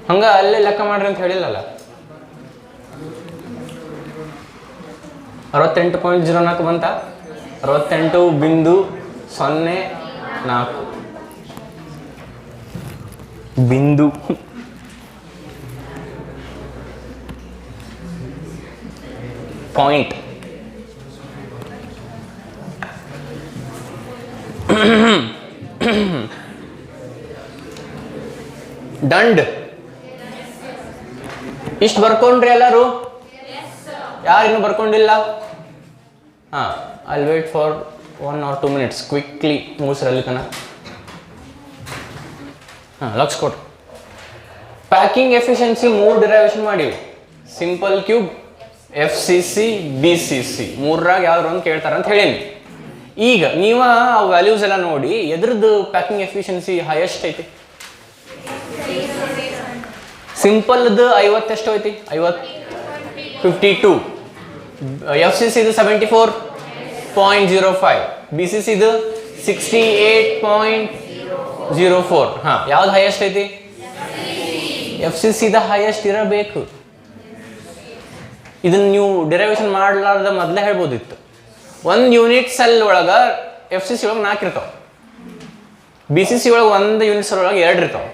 ಹಂಗೆ ಅಲ್ಲೇ ಲೆಕ್ಕ ಮಾಡ್ರಿ ಅಂತ ಹೇಳಿಲ್ಲಲ್ಲ. 68.04 ಬಂತ? 68.04 ಬಿಂದು ಪಾಯಿಂಟ್. ದಂಡ್ ಇಷ್ಟು ಬರ್ಕೊಂಡ್ರಿ ಎಲ್ಲರೂ? ಯಾರು ಇನ್ನು ಬರ್ಕೊಂಡಿಲ್ಲ? ಹಾಂ I wait for 1 or 2 minutes. Quickly ಮುಗಿಸ್ರಲ್ಲಿ ತನ. ಹಾಂ ಲಕ್ಷ ಕೊಟ್ಟು ಪ್ಯಾಕಿಂಗ್ ಎಫಿಷಿಯನ್ಸಿ 3 ಡಿರೈವೇಷನ್ ಮಾಡಿವಿ. ಸಿಂಪಲ್ ಕ್ಯೂಬ್, FCC, BCC ಮೂರಾಗ ಯಾವ್ದು ಒಂದು ಕೇಳ್ತಾರ ಅಂತ ಹೇಳೀನಿ. ಈಗ ನೀವು ಆ ವ್ಯಾಲ್ಯೂಸ್ ಎಲ್ಲ ನೋಡಿ ಎದ್ರದ್ದು ಪ್ಯಾಕಿಂಗ್ ಎಫಿಷಿಯನ್ಸಿ ಹೈಯೆಸ್ಟ್ ಐತಿ? ಸಿಂಪಲ್ದು 50 ಎಷ್ಟು ಐತಿ? 52. FCCದು 74.05, BCCದು 68.04. ಹಾಂ ಯಾವ್ದು ಹೈಯೆಸ್ಟ್ ಐತಿ? FCCದ ಹೈಯೆಸ್ಟ್ ಇರಬೇಕು. ಇದನ್ನು ನೀವು ಡಿರೈವೇಷನ್ ಮಾಡಲಾರ್ದ ಮೊದಲೇ ಹೇಳ್ಬೋದಿತ್ತು. 1 ಯೂನಿಟ್ ಸೆಲ್ ಒಳಗೆ FCC ಒಳಗೆ 4 ಇರ್ತಾವೆ, BCC ಒಳಗೆ 1 ಯೂನಿಟ್ ಸೆಲ್ ಒಳಗೆ 2 ಇರ್ತಾವೆ,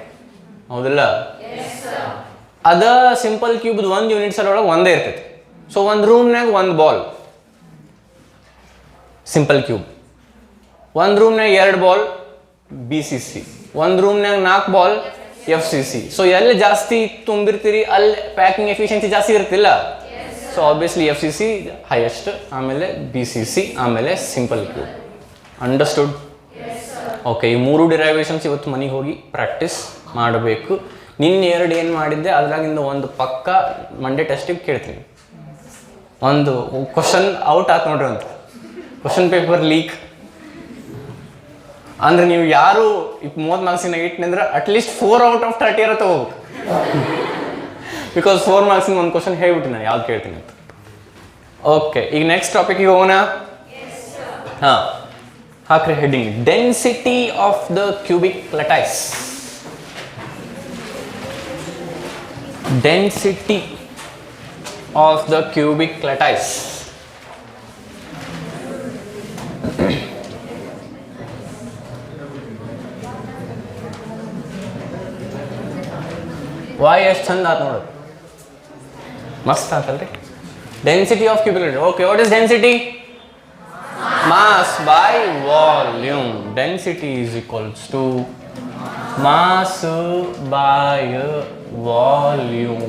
ಹೌದಿಲ್ಲ? ಅದ ಸಿಂಪಲ್ ಕ್ಯೂಬ್ದು 1 ಯೂನಿಟ್ ಸೆಲ್ ಒಳಗೆ 1 ಇರ್ತೈತಿ. ಸೊ ಒಂದು ರೂಮ್ನಾಗ 1 ball simple cube, 1 ರೂಮ್ನಾಗ 2 ball BCC, 1 ರೂಮ್ನಾಗ 4 ball FCC. So ಎಲ್ಲಿ ಜಾಸ್ತಿ ತುಂಬಿರ್ತೀರಿ ಅಲ್ಲಿ ಪ್ಯಾಕಿಂಗ್ ಎಫಿಷಿಯನ್ಸಿ ಜಾಸ್ತಿ ಇರ್ತಿಲ್ಲ. ಸೊ ಆಬ್ವಿಯಸ್ಲಿ FCC ಹೈಯೆಸ್ಟ್, ಆಮೇಲೆ BCC, ಆಮೇಲೆ ಸಿಂಪಲ್ ಕ್ಯೂಬ್. ಅಂಡರ್ಸ್ಟುಡ್? ಓಕೆ, ಈ 3 ಡಿರೈವೇಷನ್ಸ್ ಇವತ್ತು ಮನೆಗೆ ಹೋಗಿ ಪ್ರಾಕ್ಟೀಸ್ ಮಾಡಬೇಕು. ನಿನ್ನೆ 2 ಏನು ಮಾಡಿದ್ದೆ ಅದ್ರಾಗಿಂದ ಒಂದು ಪಕ್ಕ ಮಂಡೇ ಟೆಸ್ಟಿಗೆ ಕೇಳ್ತೀನಿ. ಒಂದು ಕ್ವಶನ್ ಔಟ್ ಆಯ್ತು ನೋಡ್ರಿ, ಅಂತ ಕ್ವಶನ್ ಪೇಪರ್ ಲೀಕ್ ಅಂದ್ರೆ ನೀವು ಯಾರು 30 ಮಾರ್ಕ್ಸಿನಾಗ ಇಟ್ಟಿದ್ರೆ ಅಟ್ಲೀಸ್ಟ್ 4 ಔಟ್ ಆಫ್ 30 ಇರೋ ತಗೋಬೇಕು. ಬಿಕಾಸ್ 4 ಮಾರ್ಕ್ಸಿನ ಒಂದು ಕ್ವಶನ್ ಹೇಳ್ಬಿಟ್ಟು ನಾನು ಯಾವ್ದು ಕೇಳ್ತೀನಿ ಅಂತ. ಓಕೆ, ಈಗ ನೆಕ್ಸ್ಟ್ ಟಾಪಿಕ್ಗೆ ಹೋಗೋಣ. ಹಾಂ, ಹಾಕ್ರಿ heading, density of the cubic lattice. Density of the cubic lattice. ವಾಯ್ ಎಷ್ಟು ಚಂದ ಆಯ್ತು ನೋಡೋದು, ಮಸ್ತ್ ಆತಲ್ರಿ. Density of cubic lattice. Okay, what is density? Mass by volume. Density is equals to mass by volume.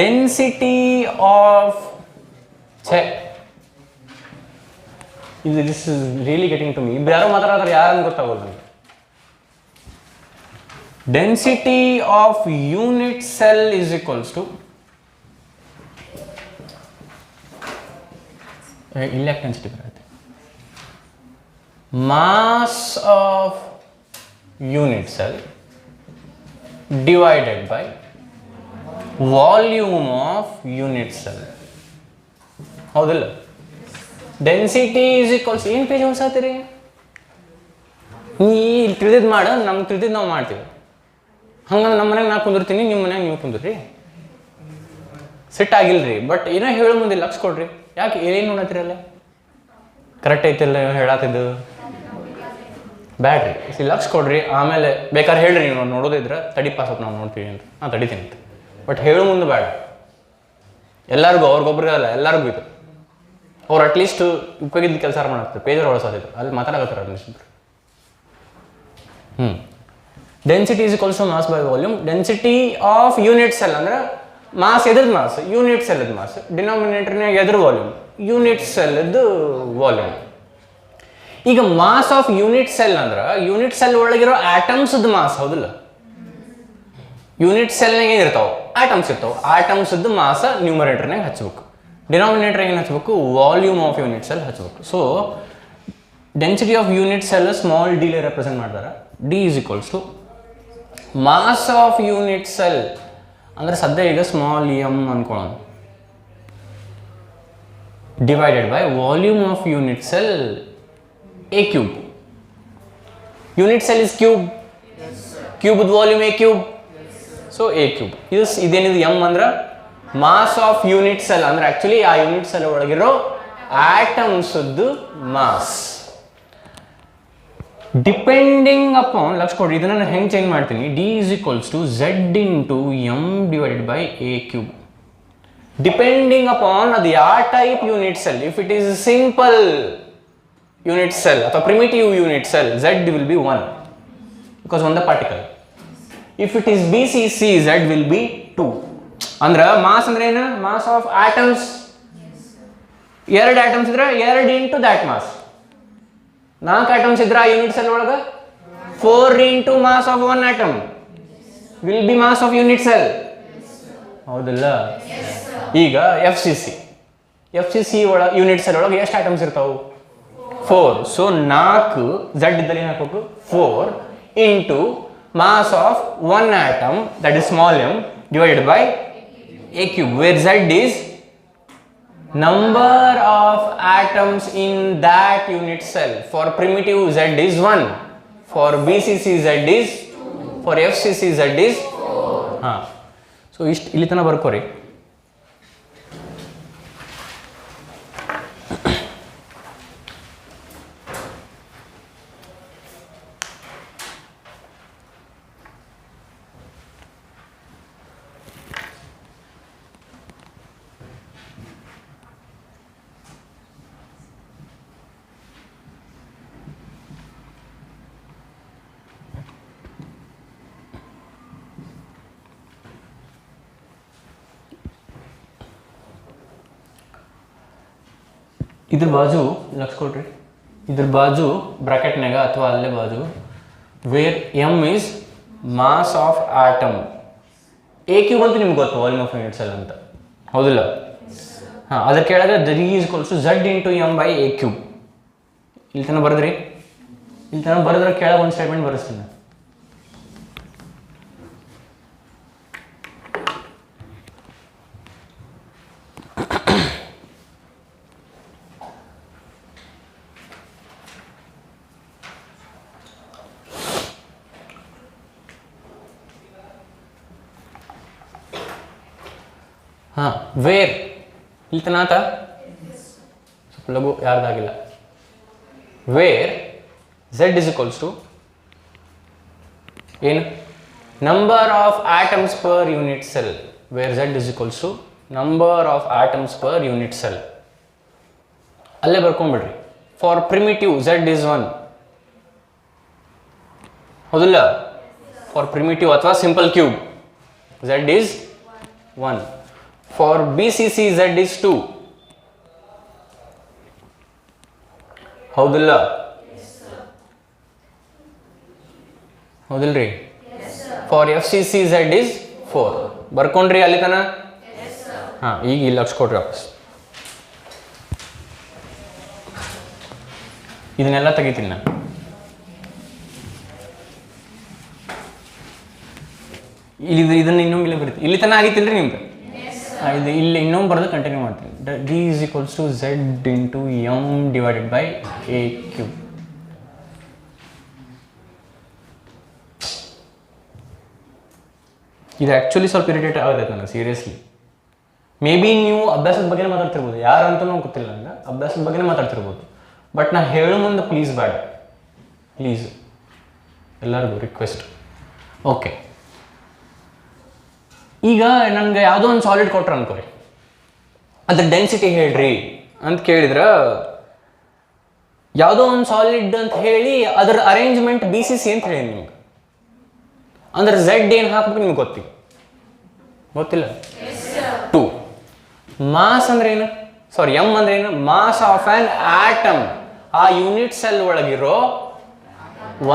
Density of this is really getting to me. ಯಾರೋ ಮಾತಾಡ್ತಾರೆ, ಯಾರನ್ನು ಗೊತ್ತಾಗೋಲ್ಲ ನನಗೆ. Density of unit cell is equals to ಇಲ್ಲಾಕ್ density ಬರುತ್ತೆ, mass of unit cell divided by volume of unit cell. ಹೌದಿಲ್ಲ? Density is equals, ಏನು page ಹೊಸಾತೀರಿ ನೀ ತಿಳಿದಿದ್ದು ಮಾಡ, ನಮ್ಗೆ ತಿಳಿದಿದ್ದು ನಾವು ಮಾಡ್ತೀವಿ. ಹಂಗಂದ್ರೆ ನಮ್ಮ ಮನೆಗೆ ನಾ ಕುಂದಿರ್ತೀನಿ, ನಿಮ್ಮ ಮನೆಗೆ ನೀವು ಕುಂದಿರ್ರಿ, ಸಿಟ್ ಆಗಿಲ್ರಿ. ಬಟ್ ಏನೋ ಹೇಳೋ ಮುಂದೆ ಲಕ್ಷ ಕೊಡ್ರಿ. ಯಾಕೆ ಏನು ನೋಡತ್ತೀರಲ್ಲ, ಕರೆಕ್ಟ್ ಐತಿಲ್ಲ ಹೇಳತ್ತಿದ್ದು ಬ್ಯಾಡ್ರಿ, ಲಕ್ಷ ಕೊಡ್ರಿ. ಆಮೇಲೆ ಬೇಕಾದ್ರೆ ಹೇಳ್ರಿ, ನೀವು ನೋಡೋದಿದ್ರೆ ತಡಿ ಪಾಸ್ ನಾವು ನೋಡ್ತೀವಿ ಅಂತ, ಹಾಂ ತಡಿತೀನಿ ಅಂತ. ಬಟ್ ಹೇಳೋ ಮುಂದೆ ಬೇಡ, ಎಲ್ಲರಿಗೂ ಅವ್ರಿಗೊಬ್ರಿಗೆ ಅಲ್ಲ ಎಲ್ಲರಿಗೂ ಇದು. ಅವ್ರು ಅಟ್ಲೀಸ್ಟ್ ಉಪಯೋಗಿದ್ದ ಕೆಲಸ ಮಾಡತ್ತಾರೆ, ಪೇಜರ್ ಹೊಳಸೋದಿದ್ರು ಅಲ್ಲಿ ಮಾತಾಡಕತ್ತಾರೆ ಅನ್ಸಿದ್ರು. Density is equals to mass by volume. Density of unit cell ಅಂದ್ರೆ ಮಾಸ್ ಎದ್ರದ್ದು ಮಾಸ್, ಯೂನಿಟ್ ಸೆಲ್ದ ಮಾಸ್. ಡಿನಾಮಿನೇಟರ್ನಾಗ ಎದ್ರ ವಾಲ್ಯೂಮ್, ಯೂನಿಟ್ ಸೆಲ್ದು ವಾಲ್ಯೂಮ್. ಈಗ ಮಾಸ್ ಆಫ್ ಯೂನಿಟ್ ಸೆಲ್ ಅಂದ್ರೆ ಯೂನಿಟ್ ಸೆಲ್ ಒಳಗಿರೋ ಆಟಮ್ಸ್ದು ಮಾಸ್. ಹೌದಿಲ್ಲ? ಯೂನಿಟ್ ಸೆಲ್ನಾಗ ಏನಿರ್ತಾವೆ, ಆಟಮ್ಸ್ ಇರ್ತಾವೆ. ಆಟಮ್ಸ್ದು ಮಾಸ ನ್ಯೂಮರೇಟರ್ನಾಗ ಹಚ್ಬೇಕು, ಡಿನಾಮಿನೇಟರ್ ಏನು ಹಚ್ಬೇಕು, ವಾಲ್ಯೂಮ್ ಆಫ್ ಯೂನಿಟ್ ಸೆಲ್ ಹಚ್ಬೇಕು. So density of unit cell small d represent ಮಾಡ್ತಾರೆ. D is equals to mass of unit cell ಅಂದ್ರೆ ಸದ್ಯ ಈಗ ಸ್ಮಾಲ್ ಎಮ್ ಅನ್ಕೊಳ್ಳೋಣ, divided by volume of unit cell a cube. Unit cell is cube, cube volume a cube. So a cube ಇದೇನಿದೆ, m ಅಂದ್ರೆ mass of unit cell ಅಂದ್ರೆ actually ಆ unit cell ಒಳಗಿರೋ atoms mass. Depending upon, ಲಕ್ಷ ಕೊಡ್ರಿ, ಇದನ್ನ ನಾನು ಹೆಂಗೆ ಚೇಂಜ್ ಮಾಡ್ತೀನಿ, D is equals to Z into M divided by a cube. Depending upon ಅದು ಯಾವ type unit cell. If it is simple unit cell ಅಥವಾ primitive unit cell, Z will be 1 because ಒಂದು particle. If it is B C C, Z will be 2. ಅಂದ್ರೆ mass ಅಂದ್ರೆ ಏನು, mass of atoms. 2 atoms ಇದ್ರೆ 2 into that mass. 4 atoms ಇದ್ರೆ ಆ unit cell ಒಳಗೆ 4 into mass of 1 atom will be mass of unit cell. ಹೌದಿಲ್ಲ? ಈಗ F C C ಒಳಗೆ ಯೂನಿಟ್ ಸೆಲ್ ಒಳಗೆ ಎಷ್ಟು ಆಟಮ್ಸ್ ಇರ್ತಾವೆ, 4. ಸೊ 4 ಝೆಡ್ ಇದ್ದಲ್ಲಿ ಏನು ಹಾಕಬೇಕು, 4 into mass of 1 atom that is small M divided by a cube, where z is number of atoms in that unit cell. For primitive z is 1, for BCC z is 2, for FCC z is 4. So ಇಷ್ಟು ಇಲ್ಲಿ ತನಕ ಬರ್ಕೋರಿ. ಇದ್ರ ಬಾಜು ಲಕ್ಷ ಕೊಡ್ರಿ, ಇದ್ರ ಬಾಜು ಬ್ರಾಕೆಟ್ನಾಗ ಅಥವಾ ಅಲ್ಲೇ ಬಾಜು where M is mass of atom. A cube ಅಂತ ನಿಮ್ಗೆ ಗೊತ್ತು, ವಾಲ್ಯೂಮ್ ಆಫ್ ಯೂನಿಟ್ ಸೆಲ್ ಅಂತ, ಹೌದಿಲ್ಲ? ಹಾಂ, ಅದ್ರ ಕೆಳಗೆ D is equals to Z into M by a cube. ಇಲ್ಲಿ ತನಕ ಬರೆದ್ರಿ? ಇಲ್ಲಿ ತನಕ ಬರೆದ್ರೆ ಕೆಳಗೆ ಒಂದು ಸ್ಟೇಟ್ಮೆಂಟ್ ಬರೆಸ್ತೀನಿ. ಹಾಂ, ವೇರ್ ಇಲ್ಲಿ ತನಕ ಸ್ವಲ್ಪ ಲಘು ಯಾರ್ದಾಗಿಲ್ಲ. Where Z is equals to ಏನು? Number of atoms per unit cell. Where Z is equals to number of atoms per unit cell. ಅಲ್ಲೇ ಬರ್ಕೊಂಡ್ಬಿಡ್ರಿ. ಫಾರ್ ಪ್ರಿಮಿಟಿವ್ ಝೆಡ್ ಇಸ್ 1, ಹೌದಿಲ್ಲ? ಫಾರ್ ಪ್ರಿಮಿಟಿವ್ ಅಥವಾ simple cube Z is 1. For BCC Z is 2. ಹೌದಿಲ್ಲ? ಹೌದಿಲ್ರಿ? ಫಾರ್ FCC Z is 4. ಬರ್ಕೊಂಡ್ರಿ ಅಲ್ಲಿ ತನ? ಹಾಂ, ಈಗ ಇಲ್ಲಿ ಲಕ್ಷ ಕೊಡ್ರಿ ವಾಪಸ್. ಇದನ್ನೆಲ್ಲ ತೆಗಿತೀನಿ ನಾನು. ಇಲ್ಲಿ ಇದನ್ನ ಇನ್ನೊಮ್ಮೆ ಇಲ್ಲಿ ಬರೀತೀನಿ. ಇಲ್ಲಿ ತನ ಆಗಿತ್ತಿಲ್ರಿ ನಿಮ್ದು? ಇದು ಇಲ್ಲಿ ಇನ್ನೊಂದು ಬರೆದು ಕಂಟಿನ್ಯೂ ಮಾಡ್ತೀನಿ. D is equals to Z into M divided by a cube. ಇದು ಆ್ಯಕ್ಚುಲಿ ಸ್ವಲ್ಪ ಇರಿಟೇಟ್ ಆಗುತ್ತೆ ನನಗೆ, ಸೀರಿಯಸ್ಲಿ. ಮೇ ಬಿ ನೀವು ಅಭ್ಯಾಸದ ಬಗ್ಗೆ ಮಾತಾಡ್ತಿರ್ಬೋದು, ಯಾರಂತೂ ನಂಗೆ ಗೊತ್ತಿಲ್ಲ, ನಂಗೆ ಅಭ್ಯಾಸದ ಬಗ್ಗೆ ಮಾತಾಡ್ತಿರ್ಬೋದು. ಬಟ್ ನಾ ಹೇಳೋ ಮುಂದೆ ಪ್ಲೀಸ್ ಬೇಡ, ಪ್ಲೀಸ್ ಎಲ್ಲರಿಗೂ ರಿಕ್ವೆಸ್ಟ್. ಓಕೆ, ಈಗ ನನಗೆ ಯಾವುದೋ ಒಂದು ಸಾಲಿಡ್ ಕೊಟ್ರೆ ಅನ್ಕೋರಿ, ಅದ್ರ ಡೆನ್ಸಿಟಿ ಹೇಳ್ರಿ ಅಂತ ಕೇಳಿದ್ರೆ ಯಾವುದೋ ಒಂದು ಸಾಲಿಡ್ ಅಂತ ಹೇಳಿ ಅದರ ಅರೇಂಜ್ಮೆಂಟ್ BCC ಅಂತ ಹೇಳಿ ನಿಮ್ಗೆ. ಅಂದ್ರೆ ಝೆಡ್ ಏನು ಹಾಕ್ಬೇಕು ನಿಮ್ಗೆ ಗೊತ್ತಿಲ್ಲ? 2. ಮಾಸ್ ಅಂದ್ರೆ ಏನು? ಸಾರಿ, ಎಮ್ ಅಂದ್ರೆ ಏನು? Mass of an atom. ಆ ಯೂನಿಟ್ ಸೆಲ್ ಒಳಗಿರೋ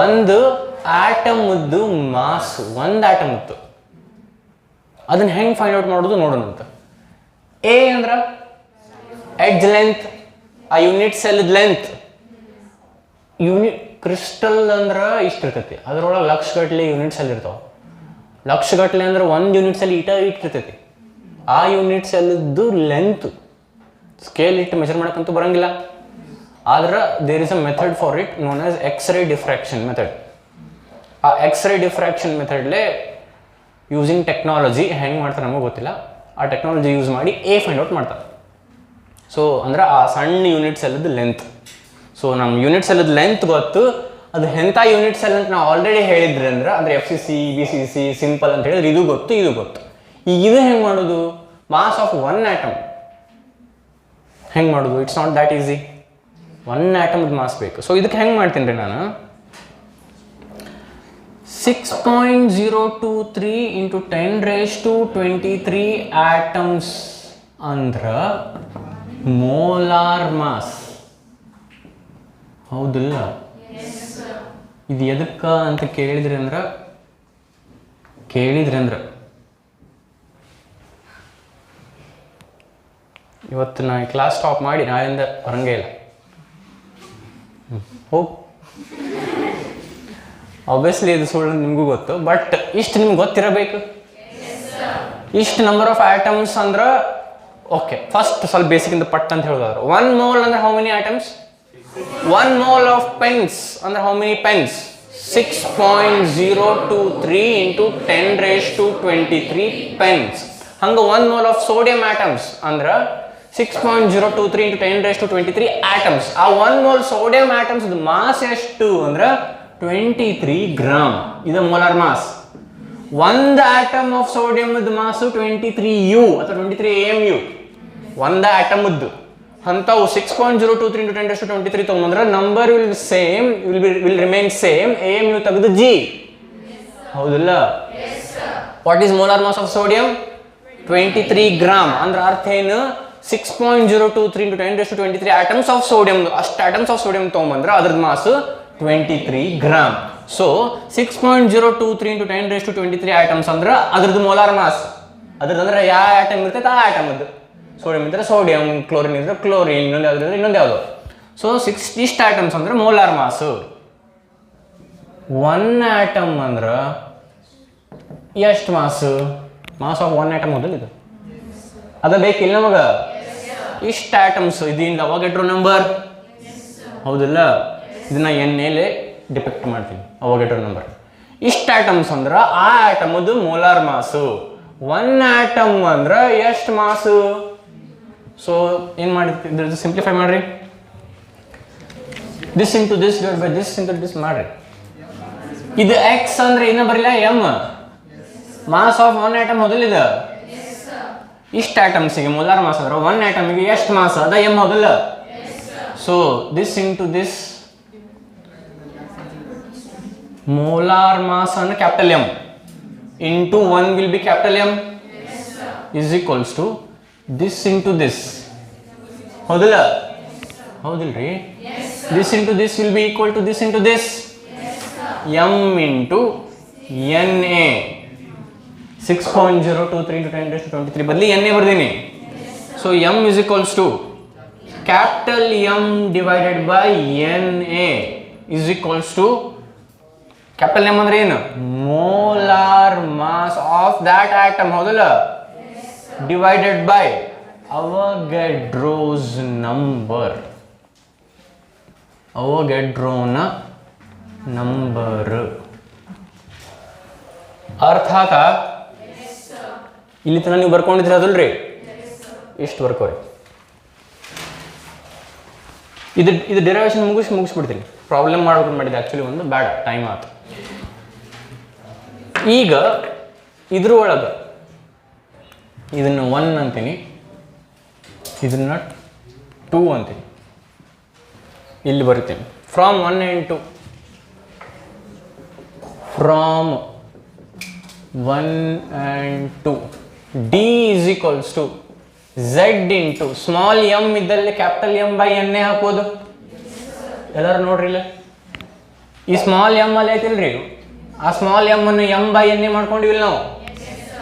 ಒಂದು ಆಟಮ್ದು ಮಾಸ್, ಒಂದು ಆಟಮ್ ಇತ್ತು. ಅದನ್ನ ಹೆಂಗೆ ಫೈಂಡ್ ಔಟ್ ಮಾಡೋದು ನೋಡೋಣ ಅಂತ. ಎ ಅಂದ್ರೆ ಎಡ್ಜ್ ಲೆಂತ್, ಆ ಯೂನಿಟ್ ಸೆಲ್ ಲೆಂತ್. ಕ್ರಿಸ್ಟಲ್ ಅಂದ್ರೆ ಇಷ್ಟ ಇರ್ತೈತಿ, ಅದ್ರೊಳಗೆ ಲಕ್ಷಗಟ್ಟಲೆ ಯೂನಿಟ್ ಸೆಲ್ ಇರ್ತಾವ. ಲಕ್ಷಗಟ್ಟಲೆ ಅಂದ್ರೆ ಒಂದು ಯೂನಿಟ್ ಸೆಲ್ ಇಟ್ಟಿರ್ತೈತಿ. ಆ ಯೂನಿಟ್ ಸೆಲ್ದು ಲೆಂತ್ ಸ್ಕೇಲ್ ಇಟ್ಟು ಮೆಜರ್ ಮಾಡೋಕ್ಕಂತೂ ಬರಂಗಿಲ್ಲ. ಆದ್ರೆ there is a method for it known as X ray diffraction method. ಆ ಎಕ್ಸ್ರೇ ಡಿಫ್ರಾಕ್ಷನ್ ಮೆಥಡ್ಲೆ ಯೂಸಿಂಗ್ ಟೆಕ್ನಾಲಜಿ ಹೆಂಗೆ ಮಾಡ್ತಾರೆ ನಮಗೆ ಗೊತ್ತಿಲ್ಲ, ಆ ಟೆಕ್ನಾಲಜಿ ಯೂಸ್ ಮಾಡಿ ಎ ಫೈಂಡ್ ಔಟ್ ಮಾಡ್ತಾರೆ. ಸೊ ಅಂದ್ರೆ ಆ ಸಣ್ಣ ಯೂನಿಟ್ ಸೆಲ್ದು ಲೆಂತ್. ಸೊ ನಮ್ಮ ಯೂನಿಟ್ ಸೆಲ್ದು ಲೆಂತ್ ಗೊತ್ತು, ಅದು ಎಂಥ ಯೂನಿಟ್ ಸೆಲ್ ಅಂತ ನಾವು ಆಲ್ರೆಡಿ ಹೇಳಿದ್ರಿ ಅಂದರೆ FCC BCC ಸಿಂಪಲ್ ಅಂತ ಹೇಳಿದ್ರೆ ಇದು ಗೊತ್ತು, ಇದು ಗೊತ್ತು. ಈಗ ಇದು ಹೆಂಗೆ ಮಾಡೋದು? ಮಾಸ್ ಆಫ್ ಒನ್ ಆಟಮ್ ಹೆಂಗೆ ಮಾಡೋದು? It's not that easy. One ಆಟಮ್ದು ಮಾಸ್ ಬೇಕು. ಸೊ ಇದಕ್ಕೆ ಹೆಂಗೆ ಮಾಡ್ತೀನಿ ರೀ ನಾನು? 6.023 into 10 raised to 23 atoms ಅಂದ್ರೆ ಮೋಲಾರ್ ಮಾಸ್, ಹೌದಿಲ್ಲ? ಇದು ಎದಕ್ಕ ಅಂತ ಕೇಳಿದ್ರಿ ಅಂದ್ರೆ ಇವತ್ತು ನಾ ಕ್ಲಾಸ್ ಸ್ಟಾಪ್ ಮಾಡಿ ನಾಳೆಯಿಂದ ಬರಂಗೇ ಇಲ್ಲ. ಹೋಗಿ ಆಬ್ವಿಯಸ್ಲಿ ಇದು ಸುಳ್ಳು ನಿಮಗೂ ಗೊತ್ತು, ಬಟ್ ಇಷ್ಟು ನಿಮ್ಗೆ ಗೊತ್ತಿರಬೇಕು. ಇಷ್ಟು ನಂಬರ್ ಆಫ್ ಆಟಮ್ಸ್ ಅಂದ್ರೆ ಓಕೆ. ಫಸ್ಟ್ ಸ್ವಲ್ಪ ಬೇಸಿಕ್ಕಿಂದ ಪಟ್ ಅಂತ ಹೇಳೋದಾದ್ರೆ 1 mole ಅಂದ್ರೆ how many atoms? 1 mole of pens ಅಂದ್ರೆ how many pens? 6.023 into 10 raised to 23 pens. ಹಂಗೆ 1 mole ಆಫ್ ಸೋಡಿಯಂ ಆಟಮ್ಸ್ ಅಂದ್ರೆ 6.023 into 10 raised to 23 ಆಟಮ್ಸ್. ಆ 1 mole ಸೋಡಿಯಂ ಆಟಮ್ಸ್ ಮಾಸ್ ಎಷ್ಟು ಅಂದ್ರೆ 23 ಗ್ರಾಮ್. ಇದು ಮೋಲಾರ್ ಮಾಸ್. ಒಂದು ಆಟಮ್ ಆಫ್ ಸೋಡಿಯಂದ ಮಾಸು 23U ಅಥವಾ 23 AMU. ಒಂದು ಆಟಮ್ದು ಅಂಥವು 6.023 into 10 raised to 23 ತೊಗೊಂಡ್ರೆ number will remain same. AMU ತೆಗೆದು G, ಹೌದಿಲ್ಲ? What is molar mass of sodium? 23 gram. ಅಂದ್ರೆ ಅರ್ಥ ಏನು? 6.023 into 10⁻23 atoms of sodium. ಅಷ್ಟು atoms of sodium ತೊಗೊಂಬಂದ್ರೆ ಅದ್ರದ್ದು mass 23 gram. So 6.023 into 10⁻23 atoms ಅಂದ್ರೆ ಅದ್ರದ್ದು ಮೋಲಾರ್ ಮಾಸ್. ಅದ್ರದ್ದು ಅಂದ್ರೆ ಯಾವ ಆಟಮ್ ಇರ್ತೈತೆ ಆ ಆಟಮ್ ಅದು. ಸೋಡಿಯಂ ಇದ್ರೆ ಸೋಡಿಯಂ, ಕ್ಲೋರಿನ್ ಇದ್ರೆ ಕ್ಲೋರಿನ್, ಇನ್ನೊಂದು ಯಾವ್ದು ಇದ್ರೆ ಇನ್ನೊಂದು ಯಾವುದು. ಸೊ ಇಷ್ಟು ಆಟಮ್ಸ್ ಅಂದ್ರೆ ಮೋಲಾರ್ ಮಾಸು. 1 ಆಟಮ್ ಅಂದ್ರೆ ಎಷ್ಟು ಮಾಸು? ಮಾಸ್ ಆಫ್ 1 ಆಟಮ್ ಮೊದಲು ಇದು ಅದ ಬೇಕಿಲ್ಲ ನಮಗ. ಇಷ್ಟು ಆಟಮ್ಸ್ ಇದರಿಂದ ಅವೊಗಡ್ರೋ ನಂಬರ್ ಹೌದಿಲ್ಲ, ಇದನ್ನ ಎಣ್ಣೆಲೆ ಡಿಪೆಕ್ಟ್ ಮಾಡ್ತೀವಿ ಅವೊಗಡ್ರೋ ನಂಬರ್. ಇಷ್ಟು ಆಟಮ್ಸ್ ಅಂದ್ರೆ ಆ ಆಟಮದು ಮೋಲಾರ್ ಮಾಸು. 1 ಆಟಮ್ ಅಂದ್ರೆ ಎಷ್ಟು ಮಾಸು? ಸೊ ಏನು ಮಾಡಿದ್ರೆ ಸಿಂಪ್ಲಿಫೈ ಮಾಡ್ರಿ. This into this divide by this into this ಮಾಡ್ರಿ. ಇದು ಎಕ್ಸ್ ಅಂದ್ರೆ ಇನ್ನ ಬರಲಿಲ್ಲ ಎಮ್, ಮಾಸ್ ಆಫ್ 1 ಆಟಮ್ ಹೌದಿಲ್ಲ. ಇಷ್ಟು ಆಟಮ್ಸಿಗೆ ಮೋಲಾರ್ ಮಾಸ್ ಅಂದ್ರೆ 1 ಆಟಮಿಗೆ ಎಷ್ಟು ಮಾಸ್ ಅದ ಎಮ್ ಹೌದಿಲ್ಲ. So this into this molar mass ಅಂದ್ರೆ capital M into 1 will be capital M is equals to this into this ಹೌದಿಲ್ಲ. ಹೌದಿಲ್ರಿ? This into this will be equal to this into this M into N A. 6.023 into 10⁻23 ಬದಲಿ N A ಬರ್ದೀನಿ. So m is equals to capital M divided by N A is equals to capital M ಅಂದ್ರೆ ಏನು? Molar mass of that atom ಹೌದಲ್ಲ, divided by ಅವೊಗಡ್ರೋಸ್ number. ಅವೊಗಡ್ರೋನ number ಅರ್ಥ ಆತಾ? ಇಲ್ಲಿ ತನಕ ನೀವು ಬರ್ಕೊಂಡಿದ್ರಿ ಅದಲ್ರಿ, ಇಷ್ಟು ಬರ್ಕೋರಿ. ಇದು ಡಿರೈವೇಶನ್ ಮುಗಿಸ್ಬಿಡ್ತೀನಿ. ಪ್ರಾಬ್ಲಮ್ ಮಾಡ್ಕೊಂಡು ಮಾಡಿದೆ ಆ್ಯಕ್ಚುಲಿ ಒಂದು ಬೇಡ, ಟೈಮ್ ಆಯ್ತು. ಈಗ ಇದ್ರ ಒಳಗೆ ಇದನ್ನು 1 ಅಂತೀನಿ, ಇದನ್ನ 2 ಅಂತೀನಿ. ಇಲ್ಲಿ ಬರುತ್ತೇನೆ from 1 and 2. From 1 and 2 d is equals to z into small m ಇದ್ದಲ್ಲಿ ಕ್ಯಾಪಿಟಲ್ m ಬೈ n ಹಾಕೋದು. ಎಲ್ಲರೂ ನೋಡ್ರಿ ಇಲ್ಲ, ಈ ಸ್ಮಾಲ್ m ಅಲ್ಲಿ ಐತಿಲ್ರಿ, ಆ ಸ್ಮಾಲ್ m ಅನ್ನು m ಬೈ n ಮಾಡ್ಕೊಂಡಿವಿಲ್ಲ ನಾವು.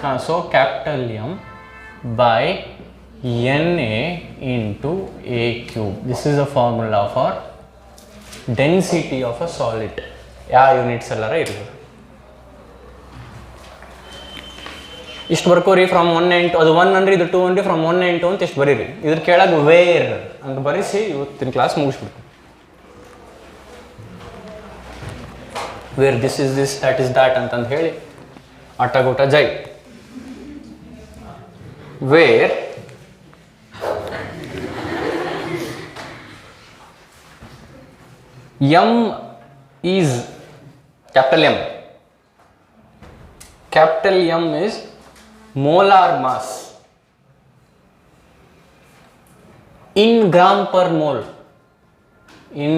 ಹಾಂ, so capital m by na into a cube. This is a formula for density of a solid. ಯಾವ ಯೂನಿಟ್ಸ್ ಎಲ್ಲಾರ ಇರ್ಬೋದು. ಇಷ್ಟು ಬರ್ಕೋರಿ ಫ್ರಮ್ 1 and 2. ಅದು 1 ಅಂದ್ರೆ ಇದು 2 ಅಂದ್ರೆ ಫ್ರಮ್ 1 and 2 ಅಂತ ಇಷ್ಟು ಬರೀರಿ. ಇದ್ರ ಕೆಳಗೆ ವೇರ್ ಅಂತ ಬರೀಸಿ ಇವತ್ತಿನ ಕ್ಲಾಸ್ ಮುಗಿಸ್ಬಿಡ್ತೀನಿ. Where this is this, that is that ಅಂತಂದು ಹೇಳಿ ಆಟಗೋಟ ಜೈ. ವೇರ್ m is capital M. Capital M is molar mass in gram per mole. In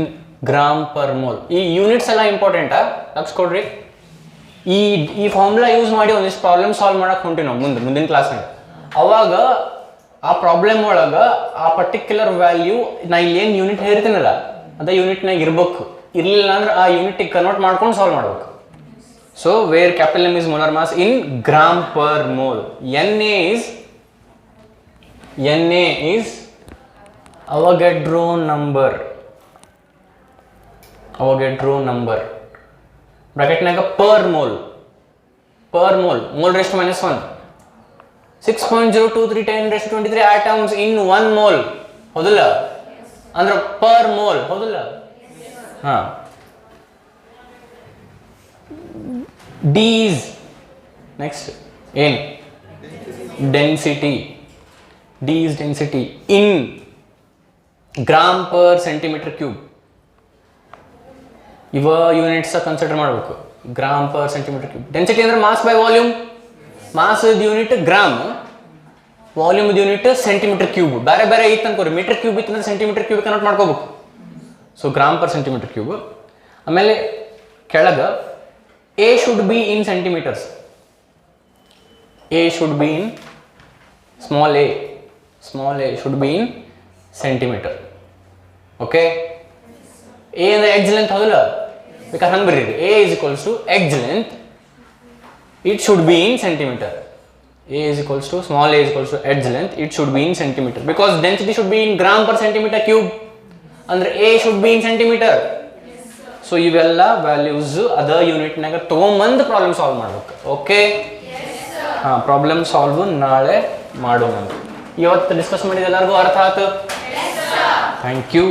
gram per mole. ಈ ಯೂನಿಟ್ಸ್ ಎಲ್ಲ ಇಂಪಾರ್ಟೆಂಟಾ? ಲಕ್ಷ ಕೊಡ್ರಿ. ಈ ಫಾರ್ಮುಲಾ ಯೂಸ್ ಮಾಡಿ ಒಂದಿಷ್ಟು ಪ್ರಾಬ್ಲಮ್ ಸಾಲ್ವ್ ಮಾಡಕ್ಕೆ ಹೊಂಟಿವಿ ನಾವು ಮುಂದಿನ ಕ್ಲಾಸ್ನಾಗ. ಅವಾಗ ಆ ಪ್ರಾಬ್ಲಮ್ ಒಳಗೆ ಆ ಪರ್ಟಿಕ್ಯುಲರ್ ವ್ಯಾಲ್ಯೂ ನಾ ಇಲ್ಲಿ ಏನು ಯೂನಿಟ್ ಹೇಳ್ತೀನಲ್ಲ ಅದ ಯೂನಿಟ್ನಾಗ ಇರ್ಬೇಕು. ಇರಲಿಲ್ಲ ಅಂದ್ರೆ ಆ ಯೂನಿಟಿಗೆ ಕನ್ವರ್ಟ್ ಮಾಡ್ಕೊಂಡು ಸಾಲ್ವ್ ಮಾಡ್ಬೇಕು. So where capital M is molar mass in gram per mole. N A is Avogadro number. Avogadro number ಬ್ರಾಕೆಟ್ನಾಗ per mole. Mole raised -1. 6.023 10⁻23 atoms in 1 mole ಹೌದಲ್ಲ, ಅಂದ್ರೆ ಪರ್ ಮೋಲ್ ಹೌದಲ್ಲ. ಹಾಂ, ಡಿ ಈಸ್ ನೆಕ್ಸ್ಟ್ ಏನು? Density. D is density in gram per centimetre cube. ಇವ units consider ಮಾಡಬೇಕು. Gram per centimetre cube. Density ಅಂದ್ರೆ mass by volume. Mass unit gram, volume unit centimetre cube. ಬೇರೆ ಬೇರೆ ಇತ್ತು ಅನ್ಕೋರಿ. ಮೀಟರ್ ಕ್ಯೂಬ್ ಇತ್ತು ಅಂದ್ರೆ ಸೆಂಟಿಮೀಟರ್ ಕ್ಯೂಬ್ ಕನ್ವರ್ಟ್ ಮಾಡ್ಕೋಬೇಕು. So gram per centimetre cube. ಆಮೇಲೆ ಕೆಳಗೆ a should be in centimetres. A should be in small a small a should be in centimetre. Okay, A ಅಂದರೆ ಎಡ್ಜ್ ಲೆಂತ್ ಹೌದಲ್ಲ, ಬೇಕಾದ್ರೆ ಹಂಗೆ ಬರೀರಿ. A is equals to edge length, it should be in centimetre. A is equals to small a is equals to edge length, it should be in centimeter because density should be in gram per centimeter cube. Andre a should be in centimeter. Yes, so ಇವella values other unit ನಾಗ ತಗೊಂಬಂದು problem solve ಮಾಡಬೇಕು. Okay, ಹಾಂ, problem solve ನಾಳೆ ಮಾಡೋಣ. ಇವತ್ತು discuss ಮಾಡಿದ ಎಲ್ಲರಿಗೂ ಅರ್ಥ ಆಯ್ತು? Thank you.